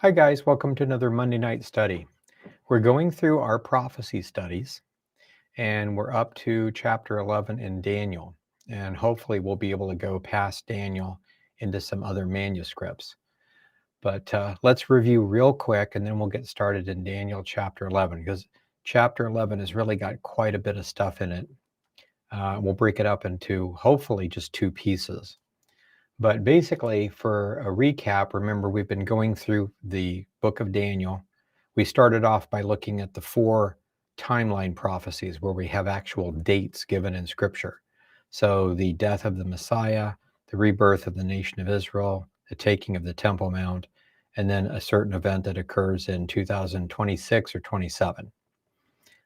Hi guys, welcome to another Monday night study. We're going through our prophecy studies and we're up to chapter 11 in Daniel, and hopefully we'll be able to go past Daniel into some other manuscripts. But let's review real quick and then we'll get started in Daniel chapter 11, because chapter 11 has really got quite a bit of stuff in it. We'll break it up into hopefully just two pieces. But basically, for a recap, remember we've been going through the book of Daniel. We started off by looking at the 4 timeline prophecies where we have actual dates given in Scripture. So the death of the Messiah, the rebirth of the nation of Israel, the taking of the Temple Mount, and then a certain event that occurs in 2026 or 27.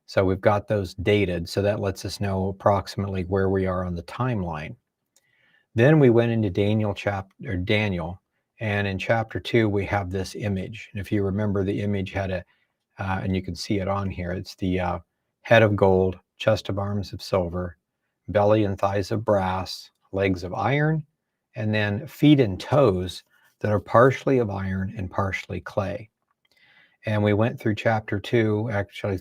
So we've got those dated, so that lets us know approximately where we are on the timeline. Then we went into Daniel, and in chapter 2 we have this image. And if you remember, the image had and you can see it on here, it's the head of gold, chest of arms of silver, belly and thighs of brass, legs of iron, and then feet and toes that are partially of iron and partially clay. And we went through chapter 2, actually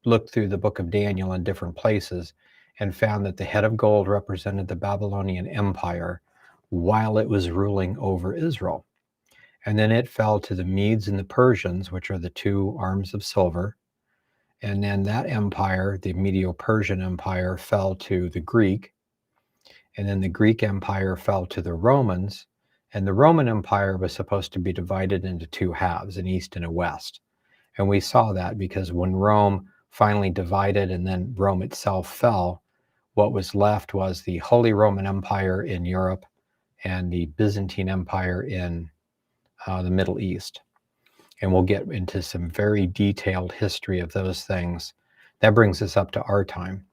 looked through the book of Daniel in different places, and found that the head of gold represented the Babylonian Empire while it was ruling over Israel. And then it fell to the Medes and the Persians, which are the 2 arms of silver. And then that empire, the Medo-Persian Empire, fell to the Greek. And then the Greek Empire fell to the Romans. And the Roman Empire was supposed to be divided into 2 halves, an east and a west. And we saw that because when Rome finally divided and then Rome itself fell, what was left was the Holy Roman Empire in Europe and the Byzantine Empire in the Middle East. And we'll get into some very detailed history of those things. That brings us up to our time.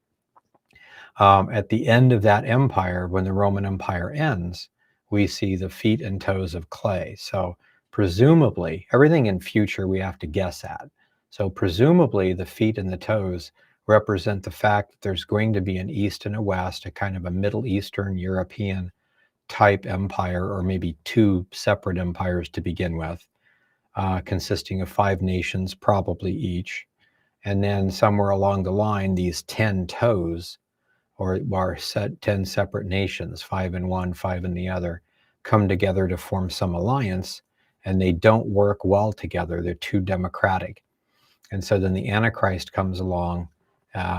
At the end of that empire, when the Roman Empire ends, we see the feet and toes of clay. So presumably, everything in future we have to guess at. So presumably the feet and the toes represent the fact that there's going to be an East and a West, a kind of a Middle Eastern European type empire, or maybe 2 separate empires to begin with, consisting of 5 nations, probably each. And then somewhere along the line, these 10 toes, or are set 10 separate nations, 5 in one, 5 in the other, come together to form some alliance, and they don't work well together. They're too democratic. And so then the Antichrist comes along,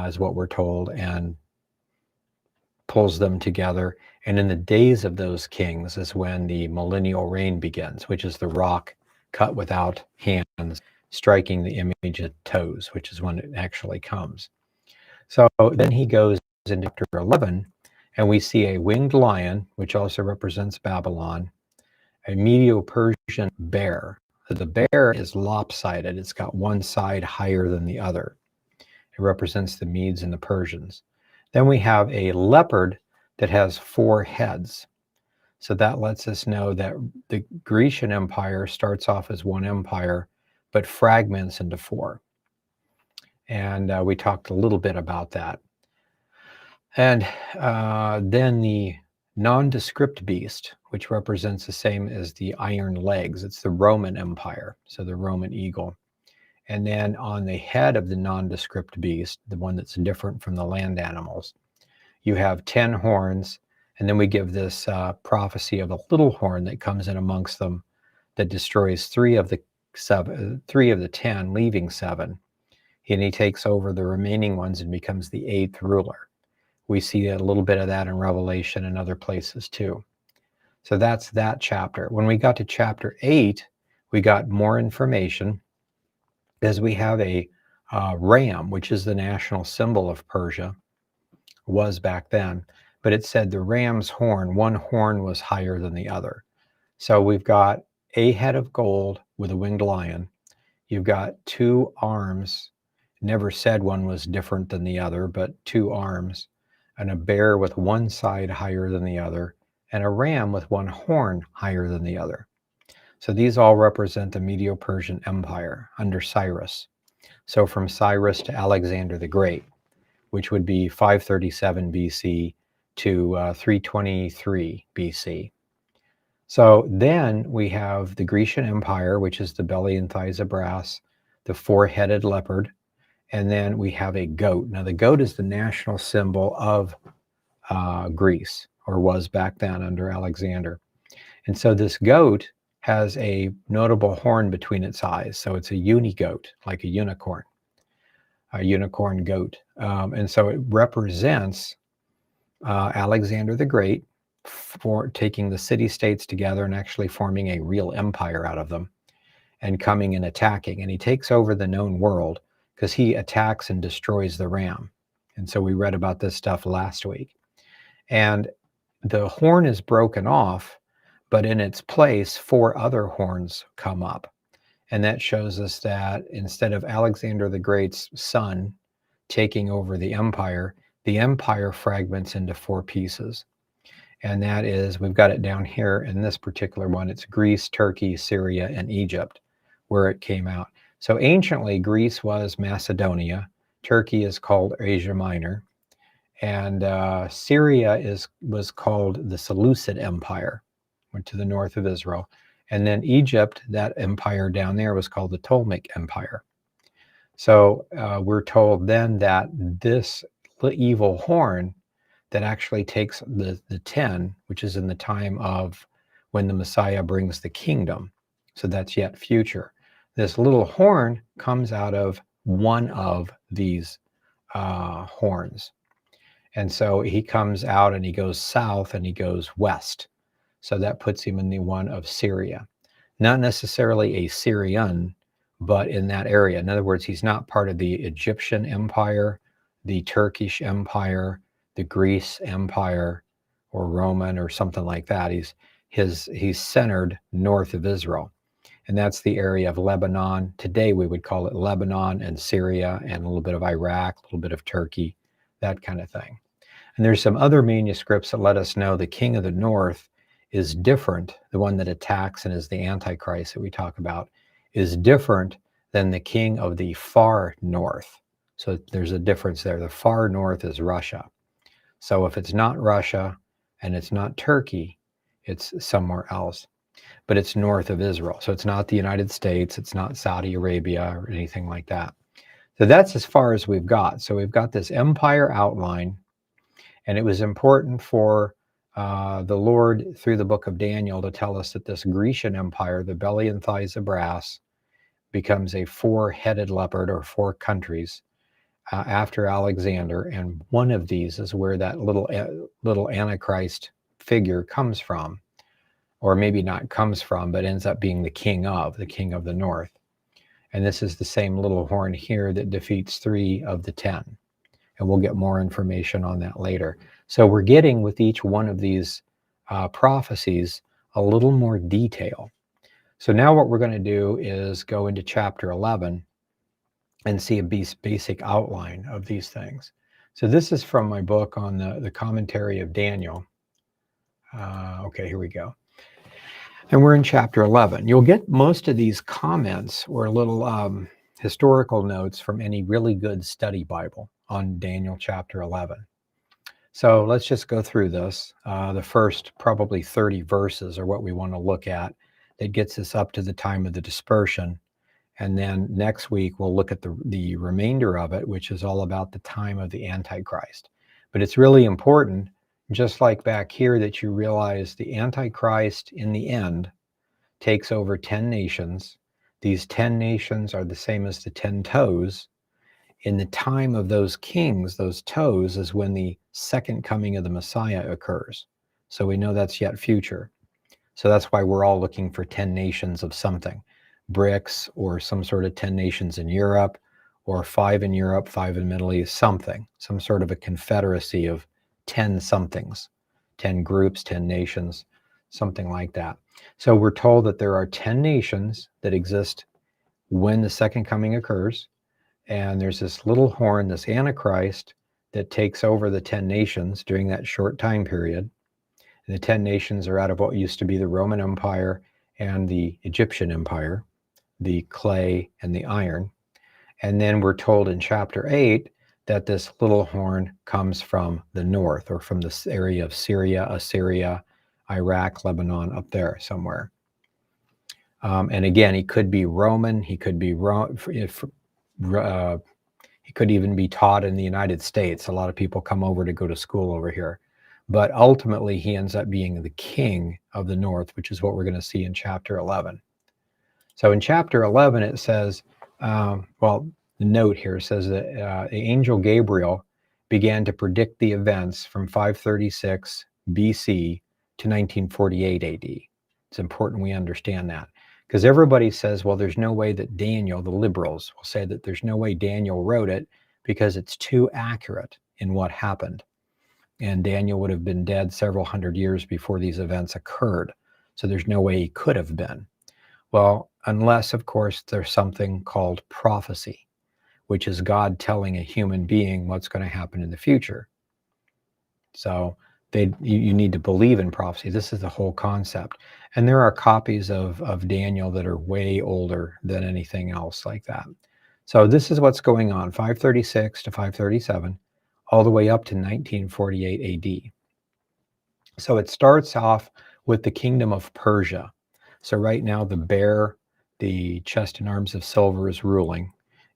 is what we're told, and pulls them together. And in the days of those kings is when the millennial reign begins, which is the rock cut without hands striking the image of toes, which is when it actually comes. So then he goes in chapter 11, and we see a winged lion, which also represents Babylon, a Medo-Persian bear. The bear is lopsided. It's got one side higher than the other. It represents the Medes and the Persians. Then we have a leopard that has 4 heads. So that lets us know that the Grecian Empire starts off as one empire, but fragments into 4. And we talked a little bit about that. And then the nondescript beast, which represents the same as the iron legs. It's the Roman Empire, so the Roman eagle. And then on the head of the nondescript beast, the one that's different from the land animals, you have 10 horns. And then we give this prophecy of a little horn that comes in amongst them that destroys 3 of the 10, leaving 7. And he takes over the remaining ones and becomes the 8th ruler. We see a little bit of that in Revelation and other places too. So that's that chapter. When we got to chapter 8, we got more information, as we have a ram, which is the national symbol of Persia, was back then. But it said the ram's horn, one horn was higher than the other. So we've got a head of gold with a winged lion. You've got 2 arms. Never said one was different than the other, but 2 arms. And a bear with one side higher than the other, and a ram with one horn higher than the other. So these all represent the Medo-Persian Empire under Cyrus. So from Cyrus to Alexander the Great, which would be 537 BC to 323 BC. So then we have the Grecian Empire, which is the belly and thighs of brass, the four-headed leopard, and then we have a goat. Now the goat is the national symbol of Greece, or was back then under Alexander. And so this goat has a notable horn between its eyes. So it's a unigoat, like a unicorn goat. And so it represents Alexander the Great for taking the city-states together and actually forming a real empire out of them and coming and attacking. And he takes over the known world because he attacks and destroys the ram. And so we read about this stuff last week. And the horn is broken off, but in its place, 4 other horns come up. And that shows us that instead of Alexander the Great's son taking over the empire fragments into 4 pieces. And that is, we've got it down here in this particular one. It's Greece, Turkey, Syria, and Egypt, where it came out. So anciently, Greece was Macedonia. Turkey is called Asia Minor. And Syria was called the Seleucid Empire, went to the north of Israel. And then Egypt, that empire down there, was called the Ptolemaic Empire. So we're told then that this evil horn that actually takes the 10, which is in the time of when the Messiah brings the kingdom. So that's yet future. This little horn comes out of one of these horns. And so he comes out and he goes south and he goes west. So that puts him in the one of Syria. Not necessarily a Syrian, but in that area. In other words, he's not part of the Egyptian Empire, the Turkish Empire, the Greece Empire, or Roman, or something like that. He's centered north of Israel. And that's the area of Lebanon. Today we would call it Lebanon and Syria and a little bit of Iraq, a little bit of Turkey, that kind of thing. And there's some other manuscripts that let us know the king of the north is different. The one that attacks and is the Antichrist that we talk about is different than the king of the far north. So there's a difference there. The far north is Russia. So if it's not Russia and it's not Turkey, it's somewhere else. But it's north of Israel. So it's not the United States, it's not Saudi Arabia or anything like that. So that's as far as we've got. So we've got this empire outline, and it was important for the Lord through the book of Daniel to tell us that this Grecian empire, the belly and thighs of brass, becomes a 4-headed leopard, or 4 countries after Alexander. And one of these is where that little Antichrist figure comes from. Or maybe not comes from, but ends up being the king of the north. And this is the same little horn here that defeats 3 of the 10. And we'll get more information on that later. So we're getting with each one of these prophecies a little more detail. So now what we're going to do is go into chapter 11 and see a basic outline of these things. So this is from my book on the commentary of Daniel. Okay, here we go. And we're in chapter 11. You'll get most of these comments or little historical notes from any really good study Bible on Daniel chapter 11. So let's just go through this. The first probably 30 verses are what we want to look at. That gets us up to the time of the dispersion. And then next week, we'll look at the remainder of it, which is all about the time of the Antichrist. But it's really important, just like back here, that you realize the Antichrist in the end takes over 10 nations. These 10 nations are the same as the 10 toes. In the time of those kings, those toes is when the second coming of the Messiah occurs. So we know that's yet future. So that's why we're all looking for 10 nations of something. BRICS, or some sort of 10 nations in Europe, or 5 in Europe, 5 in Middle East, something. Some sort of a confederacy of 10 somethings, 10 groups, 10 nations, something like that. So we're told that there are 10 nations that exist when the second coming occurs. And there's this little horn, this Antichrist, that takes over the 10 nations during that short time period. And the 10 nations are out of what used to be the Roman Empire and the Egyptian Empire, the clay and the iron. And then we're told in chapter 8 that this little horn comes from the north, or from this area of Syria, Assyria, Iraq, Lebanon, up there somewhere. And again, he could be Roman. He could be he could even be taught in the United States. A lot of people come over to go to school over here. But ultimately, he ends up being the king of the north, which is what we're going to see in chapter 11. So in chapter 11, it says, well, the note here says that the angel Gabriel began to predict the events from 536 BC to 1948 AD. It's important we understand that, because everybody says, well, there's no way that Daniel, the liberals, will say that there's no way Daniel wrote it because it's too accurate in what happened. And Daniel would have been dead several hundred years before these events occurred. So there's no way he could have been. Well, unless, of course, there's something called prophecy, which is God telling a human being what's going to happen in the future. So you need to believe in prophecy. This is the whole concept. And there are copies of Daniel that are way older than anything else like that. So this is what's going on, 536 to 537, all the way up to 1948 AD. So it starts off with the kingdom of Persia. So right now the bear, the chest and arms of silver, is ruling.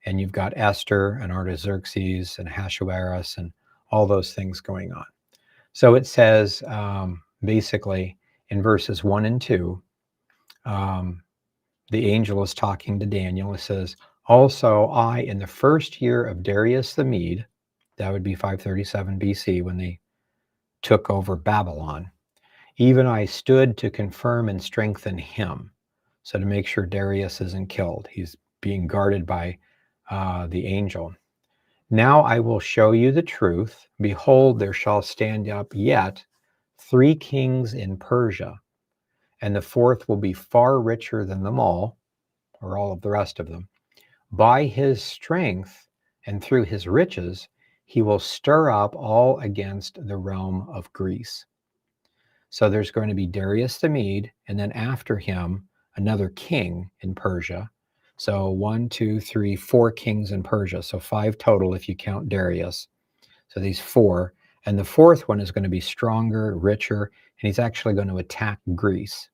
And you've got Esther and Artaxerxes and Ahasuerus and all those things going on. So it says, basically, in verses 1 and 2, the angel is talking to Daniel. It says, also I, in the first year of Darius the Mede, that would be 537 BC when they took over Babylon, even I stood to confirm and strengthen him. So to make sure Darius isn't killed, he's being guarded by the angel. Now I will show you the truth. Behold, there shall stand up yet 3 kings in Persia, and the fourth will be far richer than them all, or all of the rest of them. By his strength and through his riches, he will stir up all against the realm of Greece. So there's going to be Darius the Mede, and then after him, another king in Persia. So 1, 2, 3, 4 kings in Persia. So 5 total if you count Darius. So these 4. And the fourth one is going to be stronger, richer, and he's actually going to attack Greece.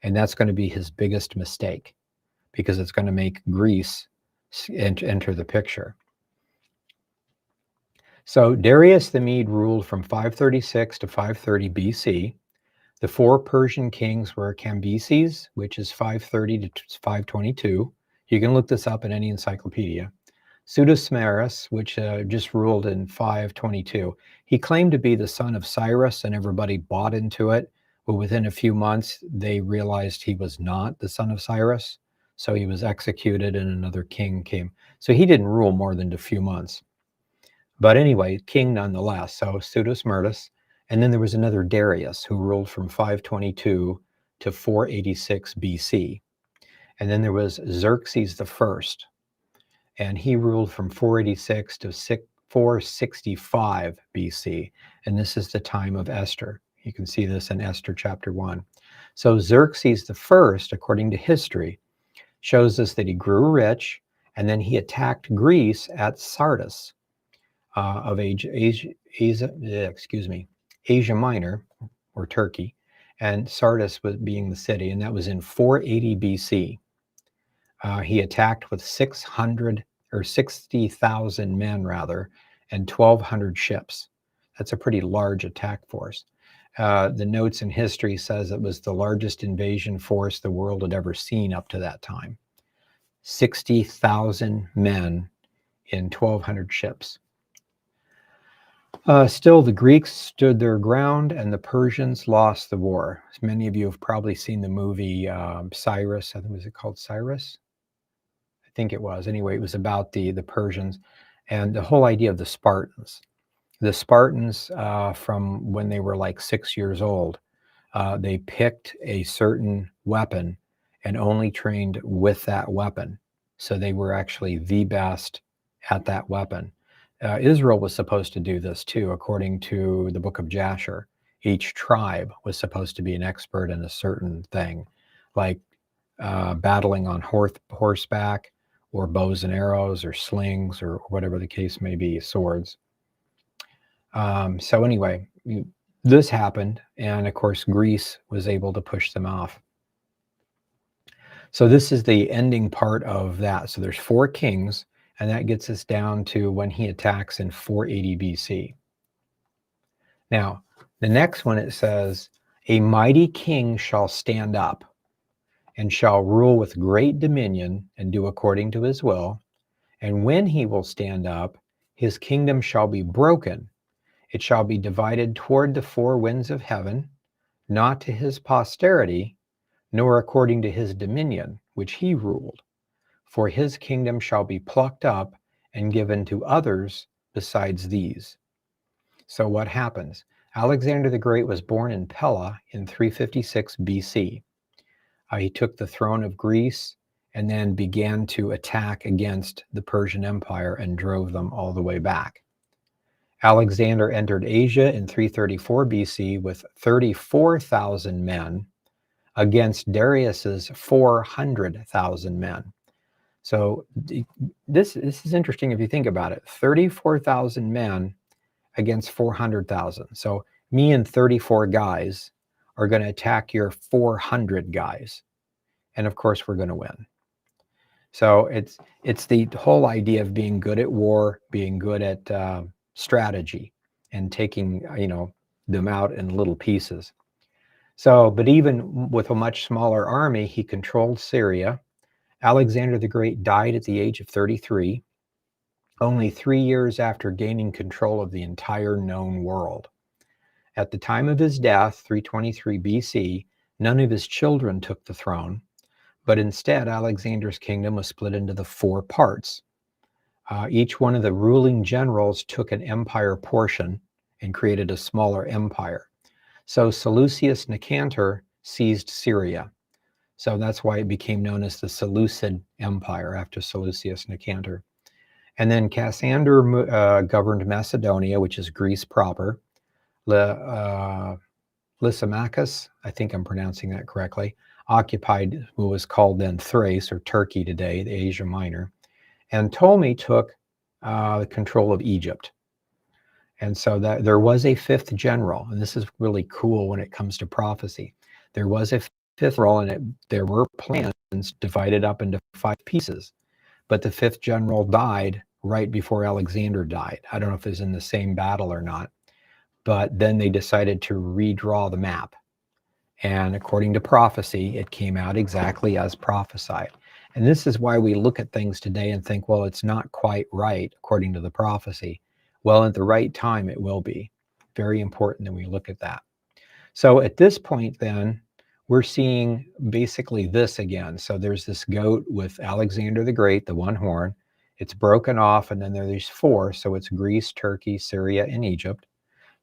And that's going to be his biggest mistake, because it's going to make Greece enter the picture. So Darius the Mede ruled from 536 to 530 BC. The 4 Persian kings were Cambyses, which is 530 to 522. You can look this up in any encyclopedia. Pseudosmarus, which just ruled in 522. He claimed to be the son of Cyrus, and everybody bought into it. But within a few months, they realized he was not the son of Cyrus. So he was executed and another king came. So he didn't rule more than a few months. But anyway, king nonetheless. So Pseudosmarus. And then there was another Darius who ruled from 522 to 486 BC. And then there was Xerxes I, and he ruled from 486 to 465 BC. And this is the time of Esther. You can see this in Esther chapter 1. So Xerxes I, according to history, shows us that he grew rich, and then he attacked Greece at Sardis of Asia Minor, or Turkey, and Sardis was being the city, and that was in 480 BC. He attacked with 600 or 60,000 men rather, and 1,200 ships. That's a pretty large attack force. The notes in history says it was the largest invasion force the world had ever seen up to that time. 60,000 men in 1,200 ships. Still, the Greeks stood their ground and the Persians lost the war. As many of you have probably seen the movie Cyrus. I think, was it called Cyrus? I think it was. Anyway, it was about the Persians and the whole idea of the Spartans. The Spartans, from when they were like 6 years old, they picked a certain weapon and only trained with that weapon. So they were actually the best at that weapon. Israel was supposed to do this too, according to the book of Jasher. Each tribe was supposed to be an expert in a certain thing, like battling on horseback, or bows and arrows, or slings, or whatever the case may be, swords. So anyway, this happened, and of course, Greece was able to push them off. So this is the ending part of that. So there's 4 kings, and that gets us down to when he attacks in 480 BC. Now, the next one, it says, a mighty king shall stand up and shall rule with great dominion and do according to his will. And when he will stand up, his kingdom shall be broken. It shall be divided toward the 4 winds of heaven, not to his posterity, nor according to his dominion, which he ruled. For his kingdom shall be plucked up and given to others besides these. So what happens? Alexander the Great was born in Pella in 356 BC. He took the throne of Greece and then began to attack against the Persian Empire and drove them all the way back. Alexander entered Asia in 334 BC with 34,000 men against Darius's 400,000 men. So this is interesting if you think about it. 34,000 men against 400,000. So me and 34 guys are going to attack your 400 guys. And of course, we're going to win. So it's the whole idea of being good at war, being good at strategy, and taking them out in little pieces. So, but even with a much smaller army, he controlled Syria. Alexander the Great died at the age of 33, only 3 years after gaining control of the entire known world. At the time of his death, 323 BC, none of his children took the throne, but instead Alexander's kingdom was split into the 4 parts. Each one of the ruling generals took an empire portion and created a smaller empire. So Seleucus Nicanor seized Syria. So that's why it became known as the Seleucid Empire after Seleucus Nicanor. And then Cassander governed Macedonia, which is Greece proper. Lysimachus, I think I'm pronouncing that correctly, occupied what was called then Thrace, or Turkey today, the Asia Minor. And Ptolemy took control of Egypt. And so that there was a 5th general, and this is really cool when it comes to prophecy. There was a 5th general, and there were plans divided up into 5 pieces. But the 5th general died right before Alexander died. I don't know if it was in the same battle or not, but then they decided to redraw the map. And according to prophecy, it came out exactly as prophesied. And this is why we look at things today and think, well, it's not quite right according to the prophecy. Well, at the right time, it will be. Very important that we look at that. So at this point, then, we're seeing basically this again. So there's this goat with Alexander the Great, the one horn. It's broken off, and then there's 4. So it's Greece, Turkey, Syria, and Egypt.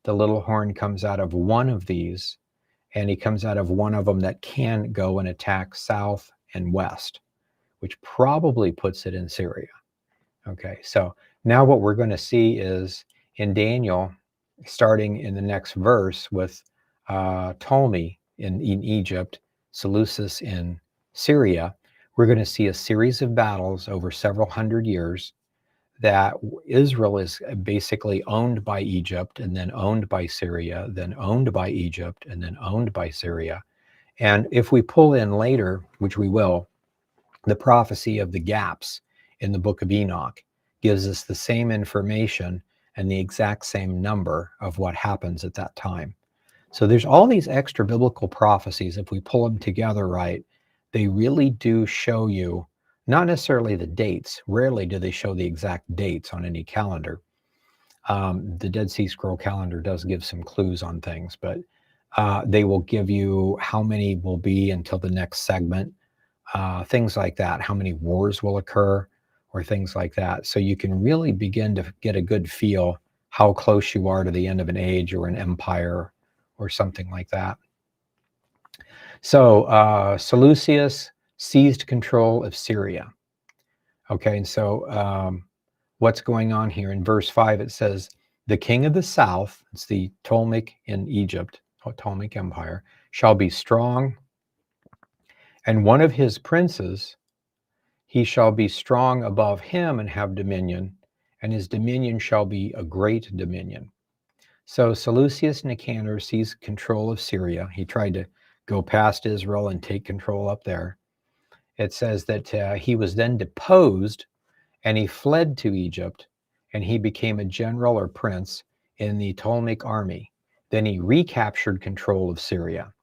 The little horn comes out of one of these, and he comes out of one of them that can go and attack south and west, which probably puts it in Syria. Okay, so now what we're going to see is in Daniel, starting in the next verse with Ptolemy in Egypt, Seleucus in Syria, we're going to see a series of battles over several hundred years that Israel is basically owned by Egypt, and then owned by Syria, then owned by Egypt, and then owned by Syria. And if we pull in later, which we will, the prophecy of the gaps in the book of Enoch gives us the same information and the exact same number of what happens at that time. So there's all these extra biblical prophecies. If we pull them together right, they really do show you, not necessarily the dates. Rarely do they show the exact dates on any calendar. The Dead Sea Scroll calendar does give some clues on things, but they will give you how many will be until the next segment, things like that, how many wars will occur, or things like that. So you can really begin to get a good feel how close you are to the end of an age or an empire or something like that. So Seleucus seized control of Syria. Okay, and so what's going on here? In verse 5, it says, the king of the south, it's the Ptolemaic in Egypt, Ptolemaic Empire, shall be strong, and one of his princes, he shall be strong above him and have dominion, and his dominion shall be a great dominion. So Seleucus Nicanor seized control of Syria. He tried to go past Israel and take control up there. It says that he was then deposed and he fled to Egypt, and he became a general or prince in the Ptolemaic army. Then he recaptured control of Syria.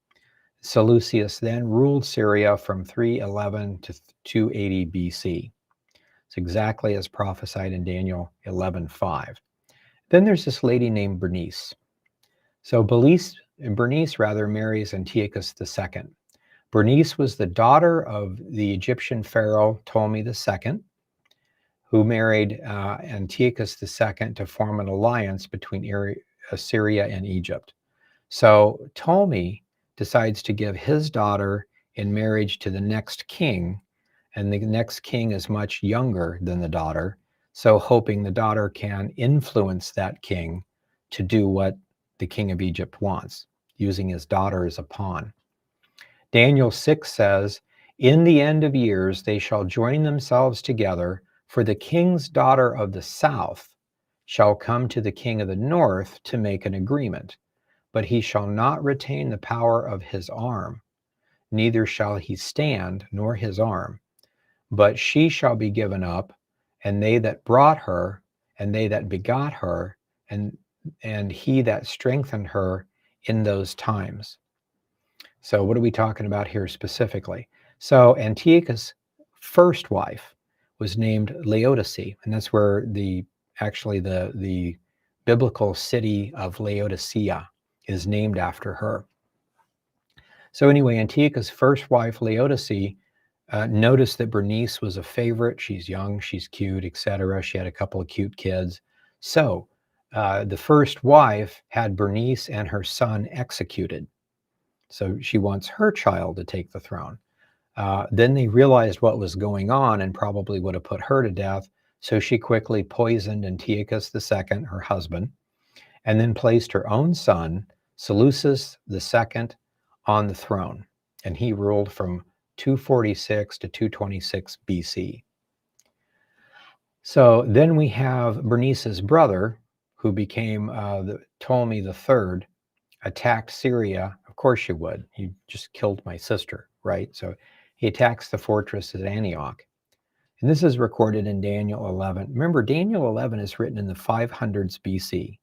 Seleucus then ruled Syria from 311 to 280 BC. It's exactly as prophesied in Daniel 11:5. Then there's this lady named Bernice. So Bernice marries Antiochus II. Bernice was the daughter of the Egyptian pharaoh Ptolemy II, who married Antiochus II to form an alliance between Syria and Egypt. So Ptolemy decides to give his daughter in marriage to the next king, and the next king is much younger than the daughter, so hoping the daughter can influence that king to do what the king of Egypt wants, using his daughter as a pawn. Daniel 6 says, "In the end of years they shall join themselves together, for the king's daughter of the south shall come to the king of the north to make an agreement. But he shall not retain the power of his arm, neither shall he stand, nor his arm. But she shall be given up, and they that brought her, and they that begot her, and he that strengthened her in those times." So what are we talking about here specifically? So Antiochus' first wife was named Laodice, and that's where the biblical city of Laodicea is named after her. So anyway, Antiochus' first wife, Laodice, noticed that Bernice was a favorite. She's young, she's cute, etc. She had a couple of cute kids. So the first wife had Bernice and her son executed. So she wants her child to take the throne. Then they realized what was going on and probably would have put her to death. So she quickly poisoned Antiochus II, her husband, and then placed her own son, Seleucus II, on the throne. And he ruled from 246 to 226 BC. So then we have Bernice's brother, who became Ptolemy III, attacked Syria. Of course you would. You just killed my sister, right? So he attacks the fortress at Antioch. And this is recorded in Daniel 11. Remember, Daniel 11 is written in the 500s BC.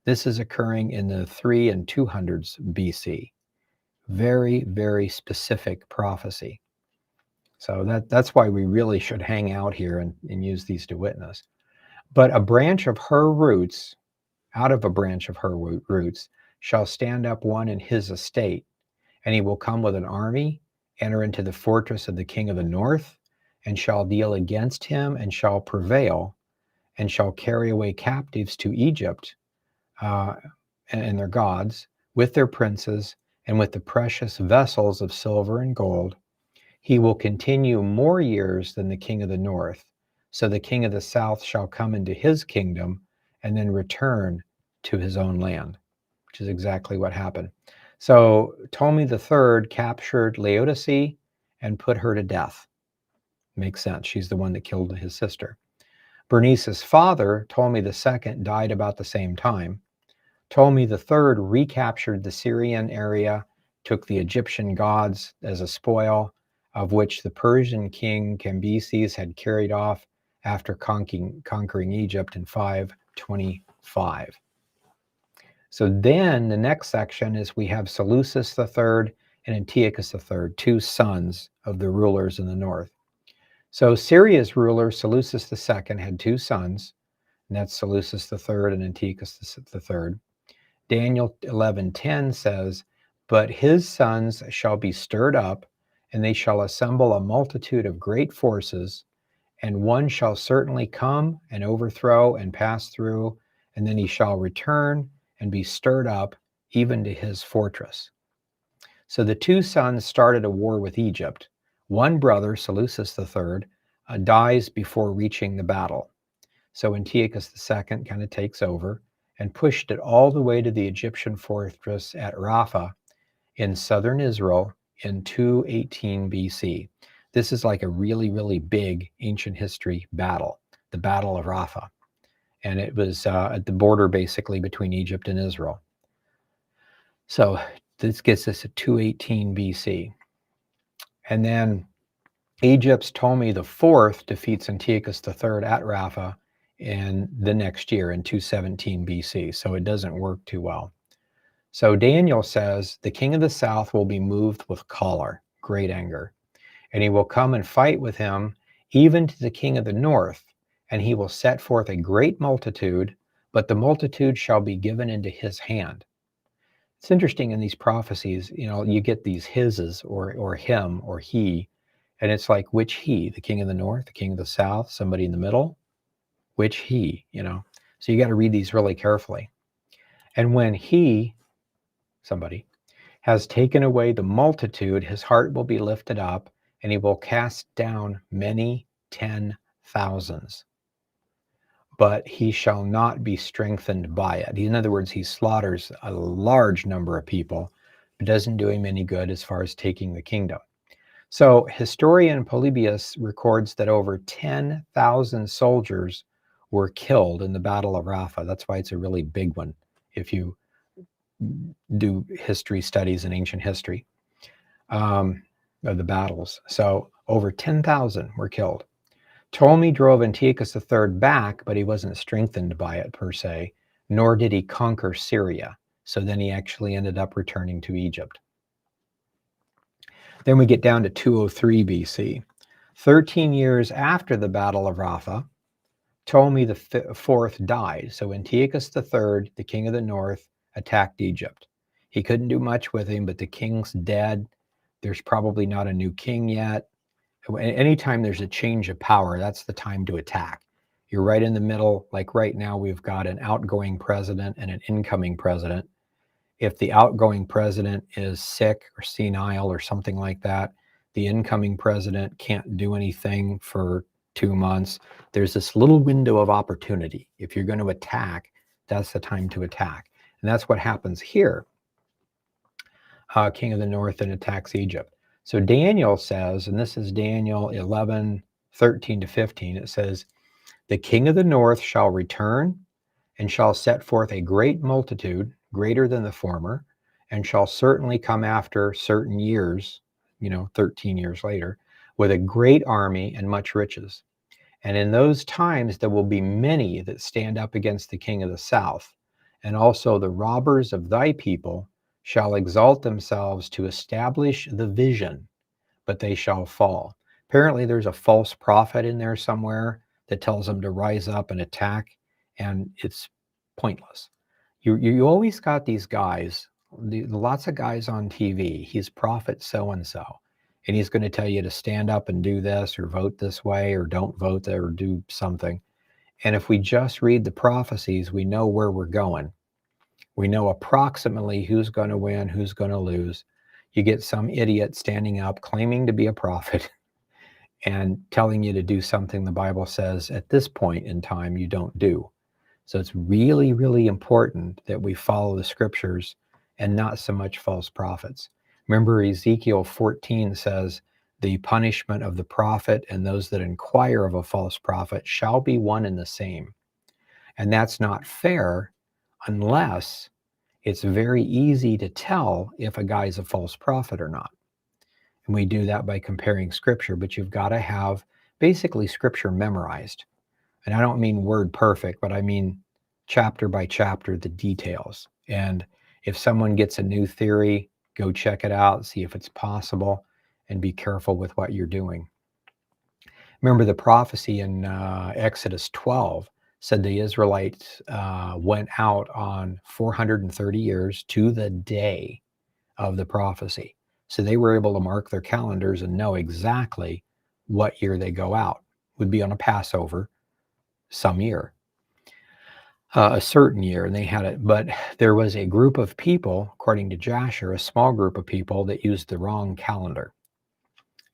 This is occurring in the 3 and 200s BC. Very, very specific prophecy. So that's why we really should hang out here and use these to witness. But a branch of her roots, out of a branch of her roots, shall stand up one in his estate, and he will come with an army, enter into the fortress of the king of the north, and shall deal against him, and shall prevail, and shall carry away captives to Egypt, and their gods, with their princes, and with the precious vessels of silver and gold. He will continue more years than the king of the north. So the king of the south shall come into his kingdom, and then return to his own land, which is exactly what happened. So Ptolemy III captured Laodice and put her to death. Makes sense. She's the one that killed his sister. Bernice's father, Ptolemy II, died about the same time. Ptolemy III recaptured the Syrian area, took the Egyptian gods as a spoil, of which the Persian king Cambyses had carried off after conquering Egypt in 525. So then the next section is we have Seleucus III and Antiochus III, two sons of the rulers in the north. So Syria's ruler, Seleucus II, had two sons, and that's Seleucus III and Antiochus III. Daniel 11:10 says, "But his sons shall be stirred up, and they shall assemble a multitude of great forces, and one shall certainly come and overthrow and pass through, and then he shall return and be stirred up even to his fortress." So the two sons started a war with Egypt. One brother, Seleucus III, dies before reaching the battle. So Antiochus II kind of takes over and pushed it all the way to the Egyptian fortress at Rafah in southern Israel in 218 BC. This is like a really, really big ancient history battle, the Battle of Rafah. and it was at the border basically between Egypt and Israel. So this gets us to 218 BC. And then Egypt's Ptolemy IV defeats Antiochus III at Rapha in the next year in 217 BC. So it doesn't work too well. So Daniel says the king of the south will be moved with choler, great anger, and he will come and fight with him, even to the king of the north, and he will set forth a great multitude, but the multitude shall be given into his hand. It's interesting in these prophecies, you get these hises or him or he, and it's like, which he? The king of the north, the king of the south, somebody in the middle? Which he, So you got to read these really carefully. And when he, somebody, has taken away the multitude, his heart will be lifted up, and he will cast down many 10,000s. But he shall not be strengthened by it. In other words, he slaughters a large number of people, but doesn't do him any good as far as taking the kingdom. So historian Polybius records that over 10,000 soldiers were killed in the Battle of Rapha. That's why it's a really big one if you do history studies in ancient history of the battles. So over 10,000 were killed. Ptolemy drove Antiochus III back, but he wasn't strengthened by it per se, nor did he conquer Syria. So then he actually ended up returning to Egypt. Then we get down to 203 BC. 13 years after the Battle of Rapha, Ptolemy IV died. So Antiochus III, the king of the north, attacked Egypt. He couldn't do much with him, but the king's dead. There's probably not a new king yet. Anytime there's a change of power, that's the time to attack. You're right in the middle. Like right now, we've got an outgoing president and an incoming president. If the outgoing president is sick or senile or something like that, the incoming president can't do anything for 2 months. There's this little window of opportunity. If you're going to attack, that's the time to attack. And that's what happens here. King of the north and attacks Egypt. So Daniel says, and this is Daniel 11, 13 to 15, it says, the king of the north shall return and shall set forth a great multitude, greater than the former, and shall certainly come after certain years, 13 years later, with a great army and much riches. And in those times there will be many that stand up against the king of the south, and also the robbers of thy people shall exalt themselves to establish the vision, but they shall fall. Apparently there's a false prophet in there somewhere that tells them to rise up and attack, and it's pointless. You always got these guys, lots of guys on TV. He's prophet so-and-so, and he's going to tell you to stand up and do this or vote this way or don't vote there or do something. And if we just read the prophecies, we know where we're going. We know approximately who's going to win, who's going to lose. You get some idiot standing up claiming to be a prophet and telling you to do something the Bible says at this point in time you don't do. So it's really, really important that we follow the scriptures and not so much false prophets. Remember, Ezekiel 14 says, the punishment of the prophet and those that inquire of a false prophet shall be one and the same. And that's not fair unless it's very easy to tell if a guy's a false prophet or not. And we do that by comparing scripture, but you've got to have basically scripture memorized. And I don't mean word perfect, but I mean chapter by chapter, the details. And if someone gets a new theory, go check it out, see if it's possible, and be careful with what you're doing. Remember the prophecy in Exodus 12 said the Israelites went out on 430 years to the day of the prophecy. So they were able to mark their calendars and know exactly what year they go out. Would be on a Passover some year, a certain year, and they had it. But there was a group of people, according to Jasher, a small group of people that used the wrong calendar.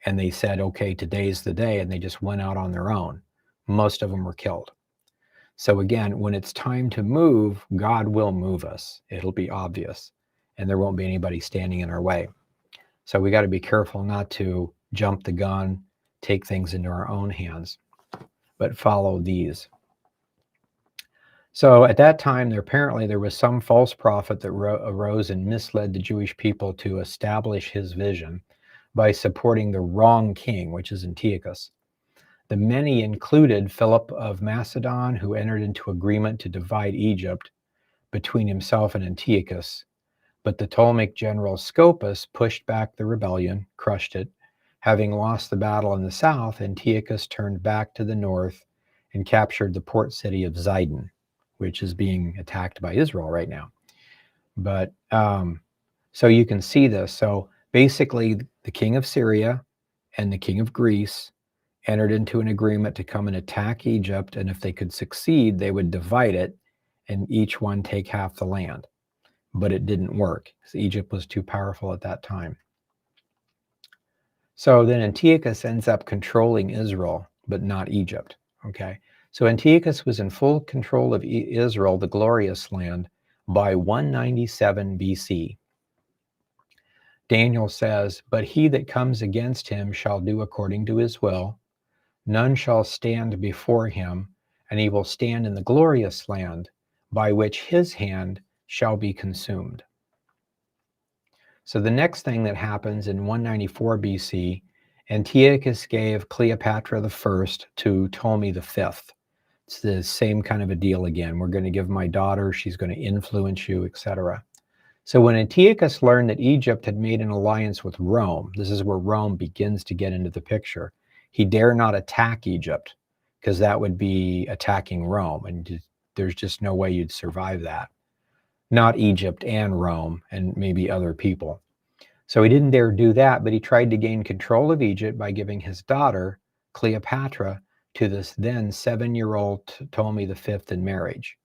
And they said, okay, today's the day, and they just went out on their own. Most of them were killed. So again, when it's time to move, God will move us. It'll be obvious, and there won't be anybody standing in our way. So we got to be careful not to jump the gun, take things into our own hands, but follow these. So at that time, there was some false prophet that arose and misled the Jewish people to establish his vision by supporting the wrong king, which is Antiochus. The many included Philip of Macedon, who entered into agreement to divide Egypt between himself and Antiochus. But the Ptolemaic general Scopas pushed back the rebellion, crushed it. Having lost the battle in the south, Antiochus turned back to the north and captured the port city of Zidon, which is being attacked by Israel right now. But so you can see this. So basically, the king of Syria and the king of Greece entered into an agreement to come and attack Egypt, and if they could succeed, they would divide it and each one take half the land. But it didn't work because Egypt was too powerful at that time. So then Antiochus ends up controlling Israel, but not Egypt. Okay. So Antiochus was in full control of Israel, the glorious land, by 197 BC. Daniel says, "But he that comes against him shall do according to his will. None shall stand before him, and he will stand in the glorious land, by which his hand shall be consumed." So the next thing that happens in 194 BC, Antiochus gave Cleopatra I to Ptolemy V. It's the same kind of a deal again. We're going to give my daughter, she's going to influence you, etc. So when Antiochus learned that Egypt had made an alliance with Rome, this is where Rome begins to get into the picture. He dare not attack Egypt because that would be attacking Rome, and there's just no way you'd survive that. Not Egypt and Rome and maybe other people. So he didn't dare do that, but he tried to gain control of Egypt by giving his daughter, Cleopatra, to this then 7-year-old Ptolemy V in marriage.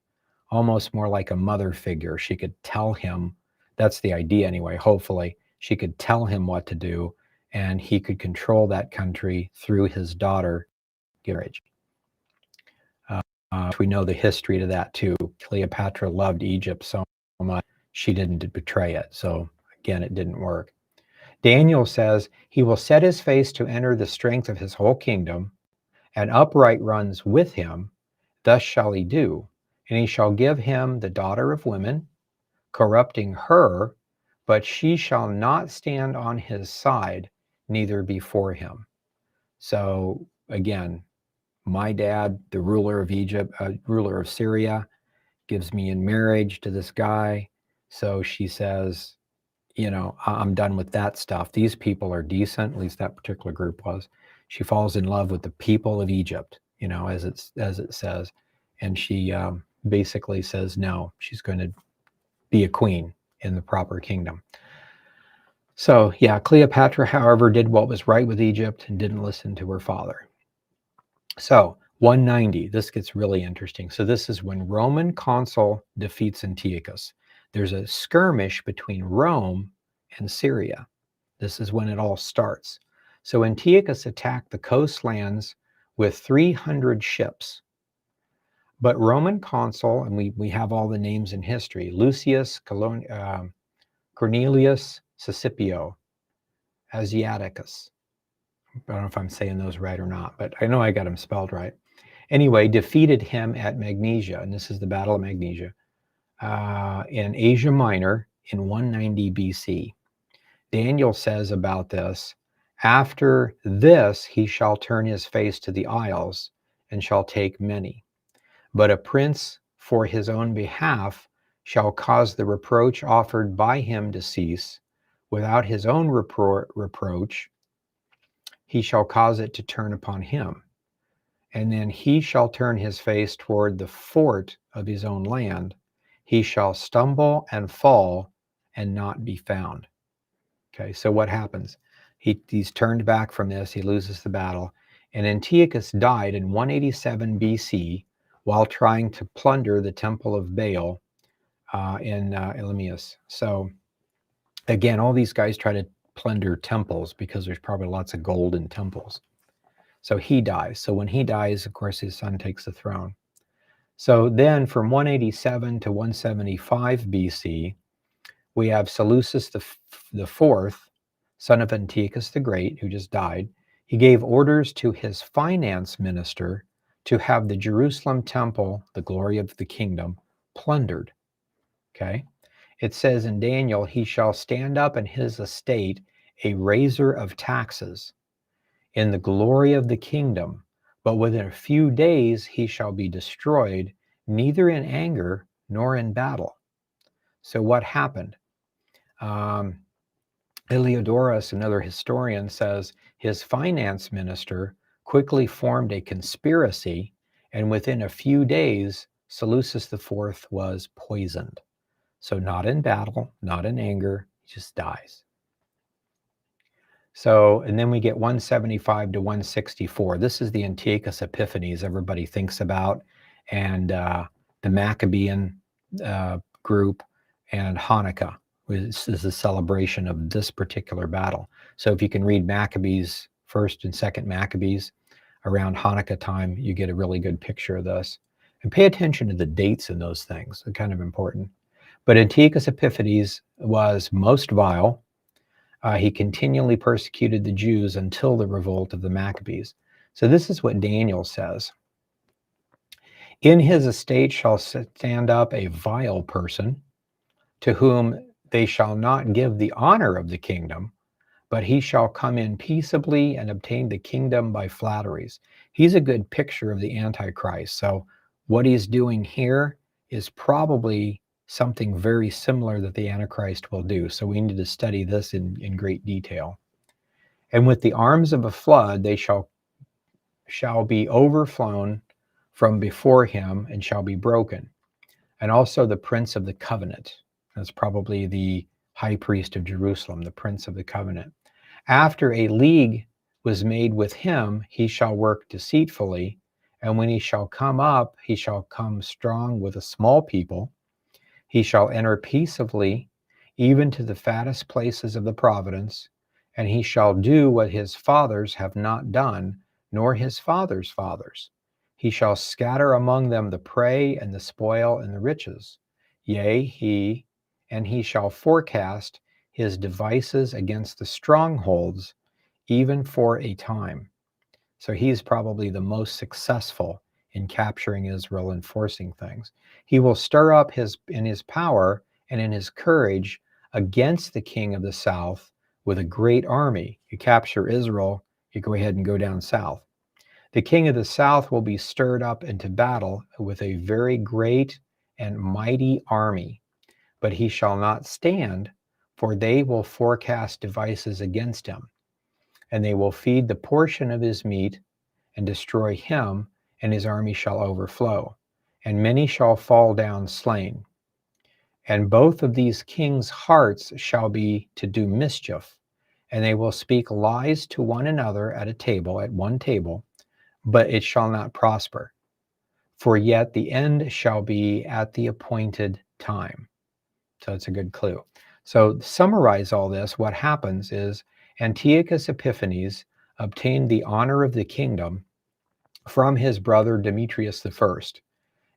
Almost more like a mother figure. She could tell him, that's the idea anyway, hopefully, she could tell him what to do, and he could control that country through his daughter, marriage. We know the history to that too. Cleopatra loved Egypt so much, she didn't betray it. So again, it didn't work. Daniel says, "He will set his face to enter the strength of his whole kingdom, and upright runs with him. Thus shall he do. And he shall give him the daughter of women, corrupting her, but she shall not stand on his side, neither before him." So again, my dad, the ruler of Egypt, ruler of Syria, gives me in marriage to this guy. So she says, I'm done with that stuff. These people are decent, at least that particular group was. She falls in love with the people of Egypt, as it says. And she basically says, no, she's going to be a queen in the proper kingdom. So yeah, Cleopatra, however, did what was right with Egypt and didn't listen to her father. So 190, this gets really interesting. So this is when Roman consul defeats Antiochus. There's a skirmish between Rome and Syria. This is when it all starts. So Antiochus attacked the coastlands with 300 ships. But Roman consul, and we have all the names in history, Lucius Cornelius Scipio, Asiaticus. I don't know if I'm saying those right or not, but I know I got them spelled right. Anyway, defeated him at Magnesia, and this is the Battle of Magnesia, in Asia Minor in 190 BC. Daniel says about this, "After this he shall turn his face to the isles and shall take many. But a prince for his own behalf shall cause the reproach offered by him to cease. Without his own reproach, he shall cause it to turn upon him. And then he shall turn his face toward the fort of his own land. He shall stumble and fall and not be found." Okay, so what happens? He's turned back from this. He loses the battle. And Antiochus died in 187 BC while trying to plunder the temple of Baal in Elymais. So again, all these guys try to plunder temples because there's probably lots of gold in temples. So he dies. So when he dies, of course, his son takes the throne. So then from 187 to 175 BC, we have Seleucus IV, son of Antiochus the Great, who just died. He gave orders to his finance minister to have the Jerusalem temple, the glory of the kingdom, plundered. Okay. It says in Daniel, he shall stand up in his estate a raiser of taxes in the glory of the kingdom, but within a few days he shall be destroyed, neither in anger nor in battle. So what happened? Heliodorus, another historian, says his finance minister quickly formed a conspiracy, and within a few days, Seleucus IV was poisoned. So not in battle, not in anger, he just dies. So, and then we get 175 to 164. This is the Antiochus Epiphanes everybody thinks about, and the Maccabean group, and Hanukkah. This is a celebration of this particular battle. So if you can read Maccabees, 1st and 2nd Maccabees, around Hanukkah time, you get a really good picture of this. And pay attention to the dates in those things. They're kind of important. But Antiochus Epiphanes was most vile. He continually persecuted the Jews until the revolt of the Maccabees. So this is what Daniel says. In his estate shall stand up a vile person, to whom they shall not give the honor of the kingdom, but he shall come in peaceably and obtain the kingdom by flatteries. He's a good picture of the Antichrist. So what he's doing here is probably something very similar that the Antichrist will do. So we need to study this in great detail. And with the arms of a flood, they shall be overflown from before him and shall be broken. And also the prince of the covenant. That's probably the high priest of Jerusalem, the prince of the covenant. After a league was made with him, he shall work deceitfully. And when he shall come up, he shall come strong with a small people. He shall enter peaceably, even to the fattest places of the province. And he shall do what his fathers have not done, nor his fathers' fathers. He shall scatter among them the prey and the spoil and the riches. Yea, he shall forecast his devices against the strongholds, even for a time. So he's probably the most successful in capturing Israel and forcing things. He will stir up in his power and in his courage against the king of the south with a great army. You capture Israel, you go ahead and go down south. The king of the south will be stirred up into battle with a very great and mighty army, but he shall not stand, for they will forecast devices against him, and they will feed the portion of his meat and destroy him, and his army shall overflow, and many shall fall down slain. And both of these kings' hearts shall be to do mischief, and they will speak lies to one another at one table, but it shall not prosper. For yet the end shall be at the appointed time. So it's a good clue. So to summarize all this, what happens is Antiochus Epiphanes obtained the honor of the kingdom from his brother Demetrius I,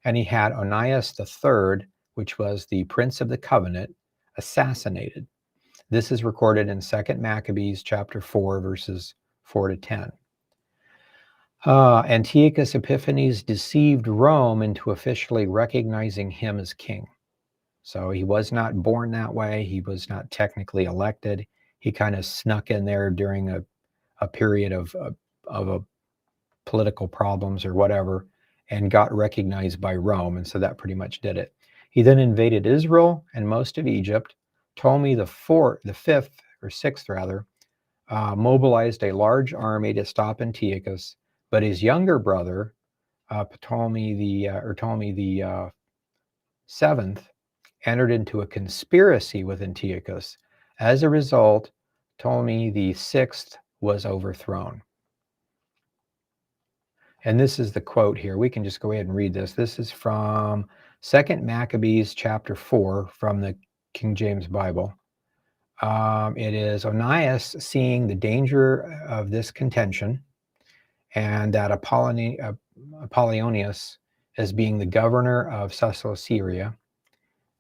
and he had Onias III, which was the prince of the covenant, assassinated. This is recorded in 2nd Maccabees chapter 4, verses 4 to 10. Antiochus Epiphanes deceived Rome into officially recognizing him as king. So he was not born that way. He was not technically elected. He kind of snuck in there during a period of political problems or whatever, and got recognized by Rome. And so that pretty much did it. He then invaded Israel and most of Egypt. Ptolemy the 5th or 6th rather, mobilized a large army to stop Antiochus, but his younger brother, Ptolemy the 7th, entered into a conspiracy with Antiochus. As a result, Ptolemy the 6th was overthrown. And this is the quote here. We can just go ahead and read this. This is from 2nd Maccabees chapter 4 from the King James Bible. It is Onias, seeing the danger of this contention, and that Apollonius as being the governor of Syria.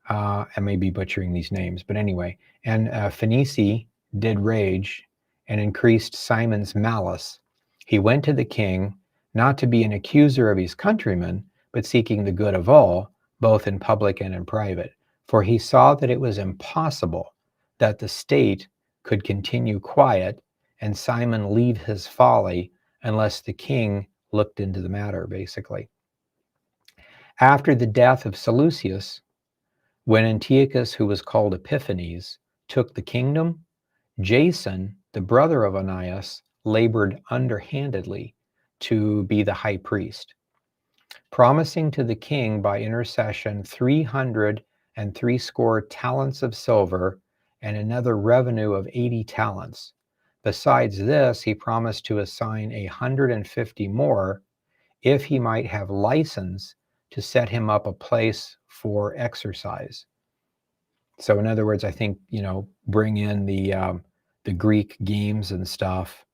I may be butchering these names, but anyway. And Phoenice did rage and increased Simon's malice. He went to the king, not to be an accuser of his countrymen, but seeking the good of all, both in public and in private. For he saw that it was impossible that the state could continue quiet and Simon leave his folly unless the king looked into the matter, basically. After the death of Seleucus, when Antiochus, who was called Epiphanes, took the kingdom, Jason, the brother of Onias, labored underhandedly to be the high priest, promising to the king by intercession 360 talents of silver and another revenue of 80 talents. Besides this, he promised to assign 150 more if he might have license to set him up a place for exercise. So in other words, I think, bring in the Greek games and stuff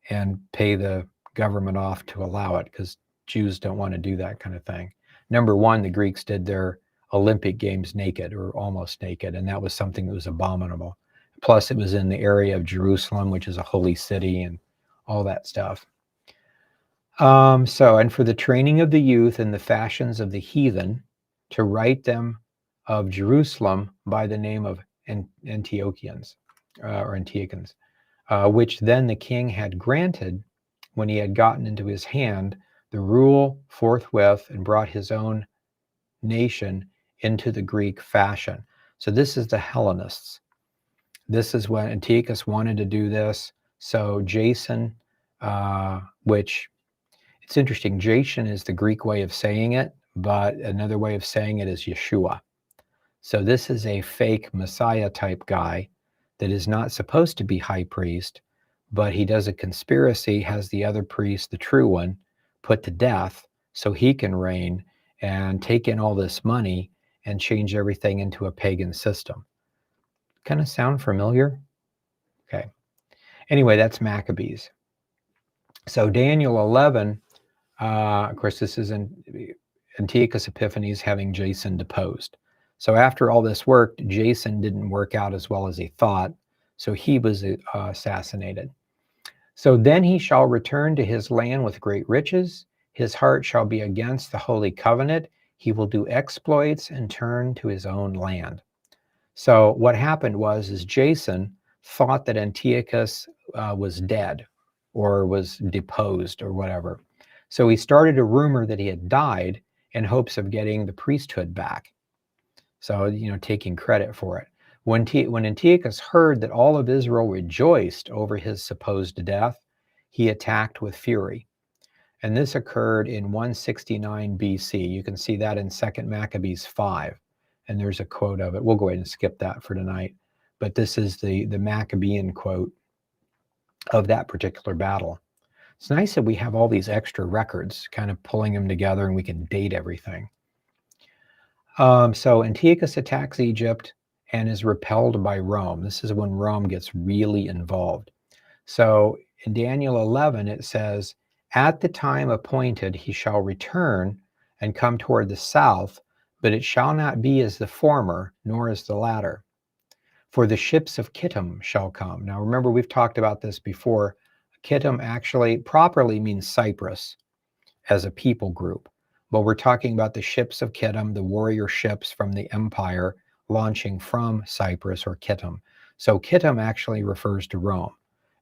and pay the government off to allow it, because Jews don't want to do that kind of thing. Number one, the Greeks did their Olympic Games naked or almost naked, and that was something that was abominable. Plus, it was in the area of Jerusalem, which is a holy city, and all that stuff. And for the training of the youth in the fashions of the heathen, to write them of Jerusalem by the name of Antiochians, or Antiochans, which then the king had granted when he had gotten into his hand the rule forthwith and brought his own nation into the Greek fashion. So this is the Hellenists. This is when Antiochus wanted to do this. So Jason, which it's interesting, Jason is the Greek way of saying it, but another way of saying it is Yeshua. So this is a fake Messiah type guy that is not supposed to be high priest, but he does a conspiracy, has the other priest, the true one, put to death so he can reign and take in all this money and change everything into a pagan system. Kind of sound familiar? Okay. Anyway, that's Maccabees. So Daniel 11, of course, this is Antiochus Epiphanes having Jason deposed. So after all this worked, Jason didn't work out as well as he thought, so he was assassinated. So then he shall return to his land with great riches. His heart shall be against the holy covenant. He will do exploits and turn to his own land. So what happened is Jason thought that Antiochus was dead or was deposed or whatever. So he started a rumor that he had died in hopes of getting the priesthood back. So, taking credit for it. When Antiochus heard that all of Israel rejoiced over his supposed death, he attacked with fury. And this occurred in 169 BC. You can see that in 2 Maccabees 5. And there's a quote of it. We'll go ahead and skip that for tonight. But this is the Maccabean quote of that particular battle. It's nice that we have all these extra records, kind of pulling them together, and we can date everything. So Antiochus attacks Egypt and is repelled by Rome. This is when Rome gets really involved. So in Daniel 11, it says, at the time appointed, he shall return and come toward the south, but it shall not be as the former, nor as the latter. For the ships of Kittim shall come. Now remember, we've talked about this before. Kittim actually properly means Cyprus as a people group. But we're talking about the ships of Kittim, the warrior ships from the empire launching from Cyprus or Kittim. So Kittim actually refers to Rome.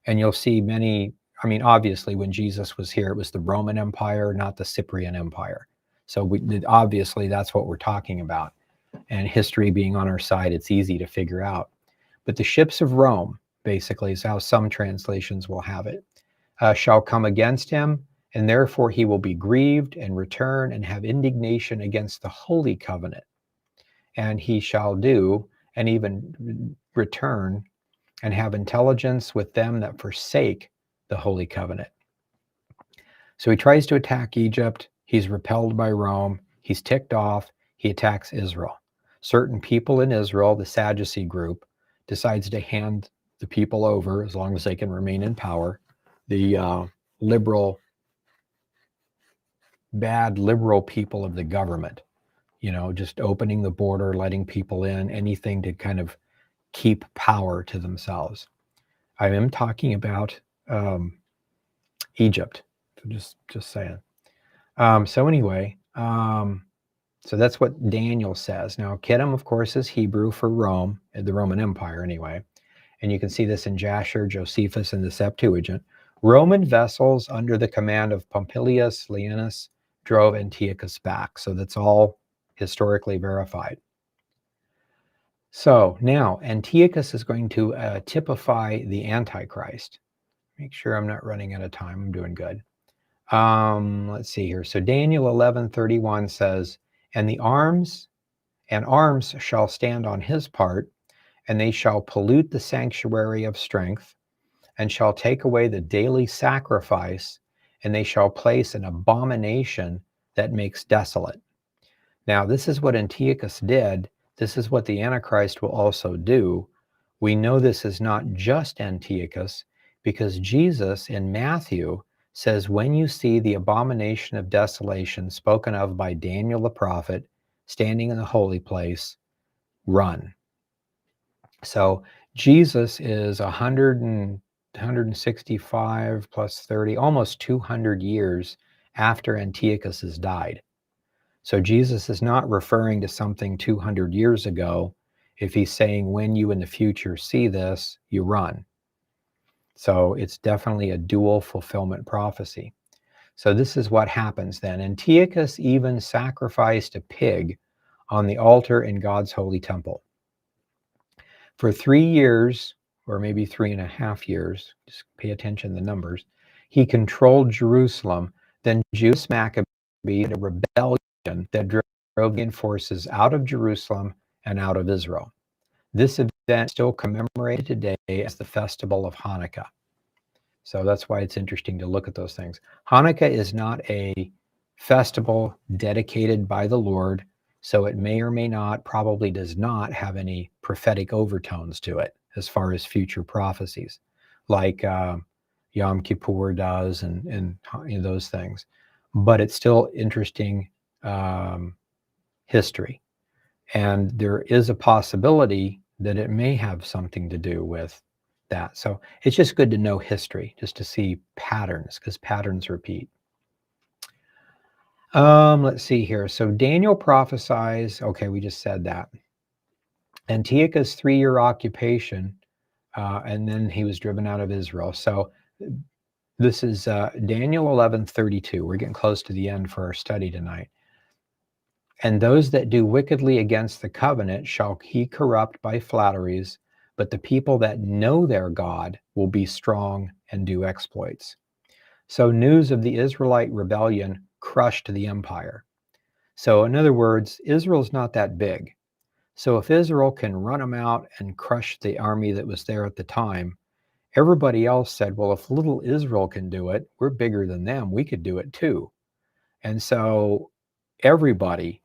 And you'll see many, obviously when Jesus was here, it was the Roman Empire, not the Cyprian Empire. So obviously that's what we're talking about. And history being on our side, it's easy to figure out. But the ships of Rome, basically, is how some translations will have it, shall come against him, and therefore he will be grieved and return and have indignation against the holy covenant. And he shall do, and even return, and have intelligence with them that forsake the holy covenant. So he tries to attack Egypt. He's repelled by Rome. He's ticked off. He attacks Israel. Certain people in Israel, the Sadducee group, decides to hand the people over as long as they can remain in power. The bad liberal people of the government, just opening the border, letting people in, anything to kind of keep power to themselves. I am talking about Egypt, just saying. So anyway, so that's what Daniel says. Now, Kittim, of course, is Hebrew for Rome, the Roman Empire anyway. And you can see this in Jasher, Josephus, and the Septuagint. Roman vessels under the command of Pompilius Leonus drove Antiochus back. So that's all historically verified. So now Antiochus is going to typify the Antichrist. Make sure I'm not running out of time. I'm doing good. Let's see here. So Daniel 11:31 says, and arms shall stand on his part, and they shall pollute the sanctuary of strength, and shall take away the daily sacrifice, and they shall place an abomination that makes desolate. Now, this is what Antiochus did. This is what the Antichrist will also do. We know this is not just Antiochus, because Jesus in Matthew says, when you see the abomination of desolation spoken of by Daniel the prophet standing in the holy place, run. So Jesus is 165 plus 30, almost 200 years after Antiochus has died. So Jesus is not referring to something 200 years ago if he's saying, when you in the future see this, you run. So it's definitely a dual fulfillment prophecy. So this is what happens then. Antiochus even sacrificed a pig on the altar in God's holy temple. For 3 years, or maybe 3.5 years, just pay attention to the numbers, he controlled Jerusalem. Then Judas Maccabees had a rebellion that drove the forces out of Jerusalem and out of Israel. This event is still commemorated today as the festival of Hanukkah. So that's why it's interesting to look at those things. Hanukkah is not a festival dedicated by the Lord, so it may or may not, probably does not have any prophetic overtones to it as far as future prophecies, like Yom Kippur does and those things. But it's still interesting history. And there is a possibility that it may have something to do with that. So it's just good to know history, just to see patterns, because patterns repeat. Let's see here. So Daniel prophesies, okay, we just said that. Antiochus' 3-year occupation, and then he was driven out of Israel. So this is Daniel 11:32. We're getting close to the end for our study tonight. And those that do wickedly against the covenant shall he corrupt by flatteries, but the people that know their God will be strong and do exploits. So news of the Israelite rebellion crushed the empire. So in other words, Israel's not that big. So if Israel can run them out and crush the army that was there at the time, everybody else said, well, if little Israel can do it, we're bigger than them. We could do it too. And so everybody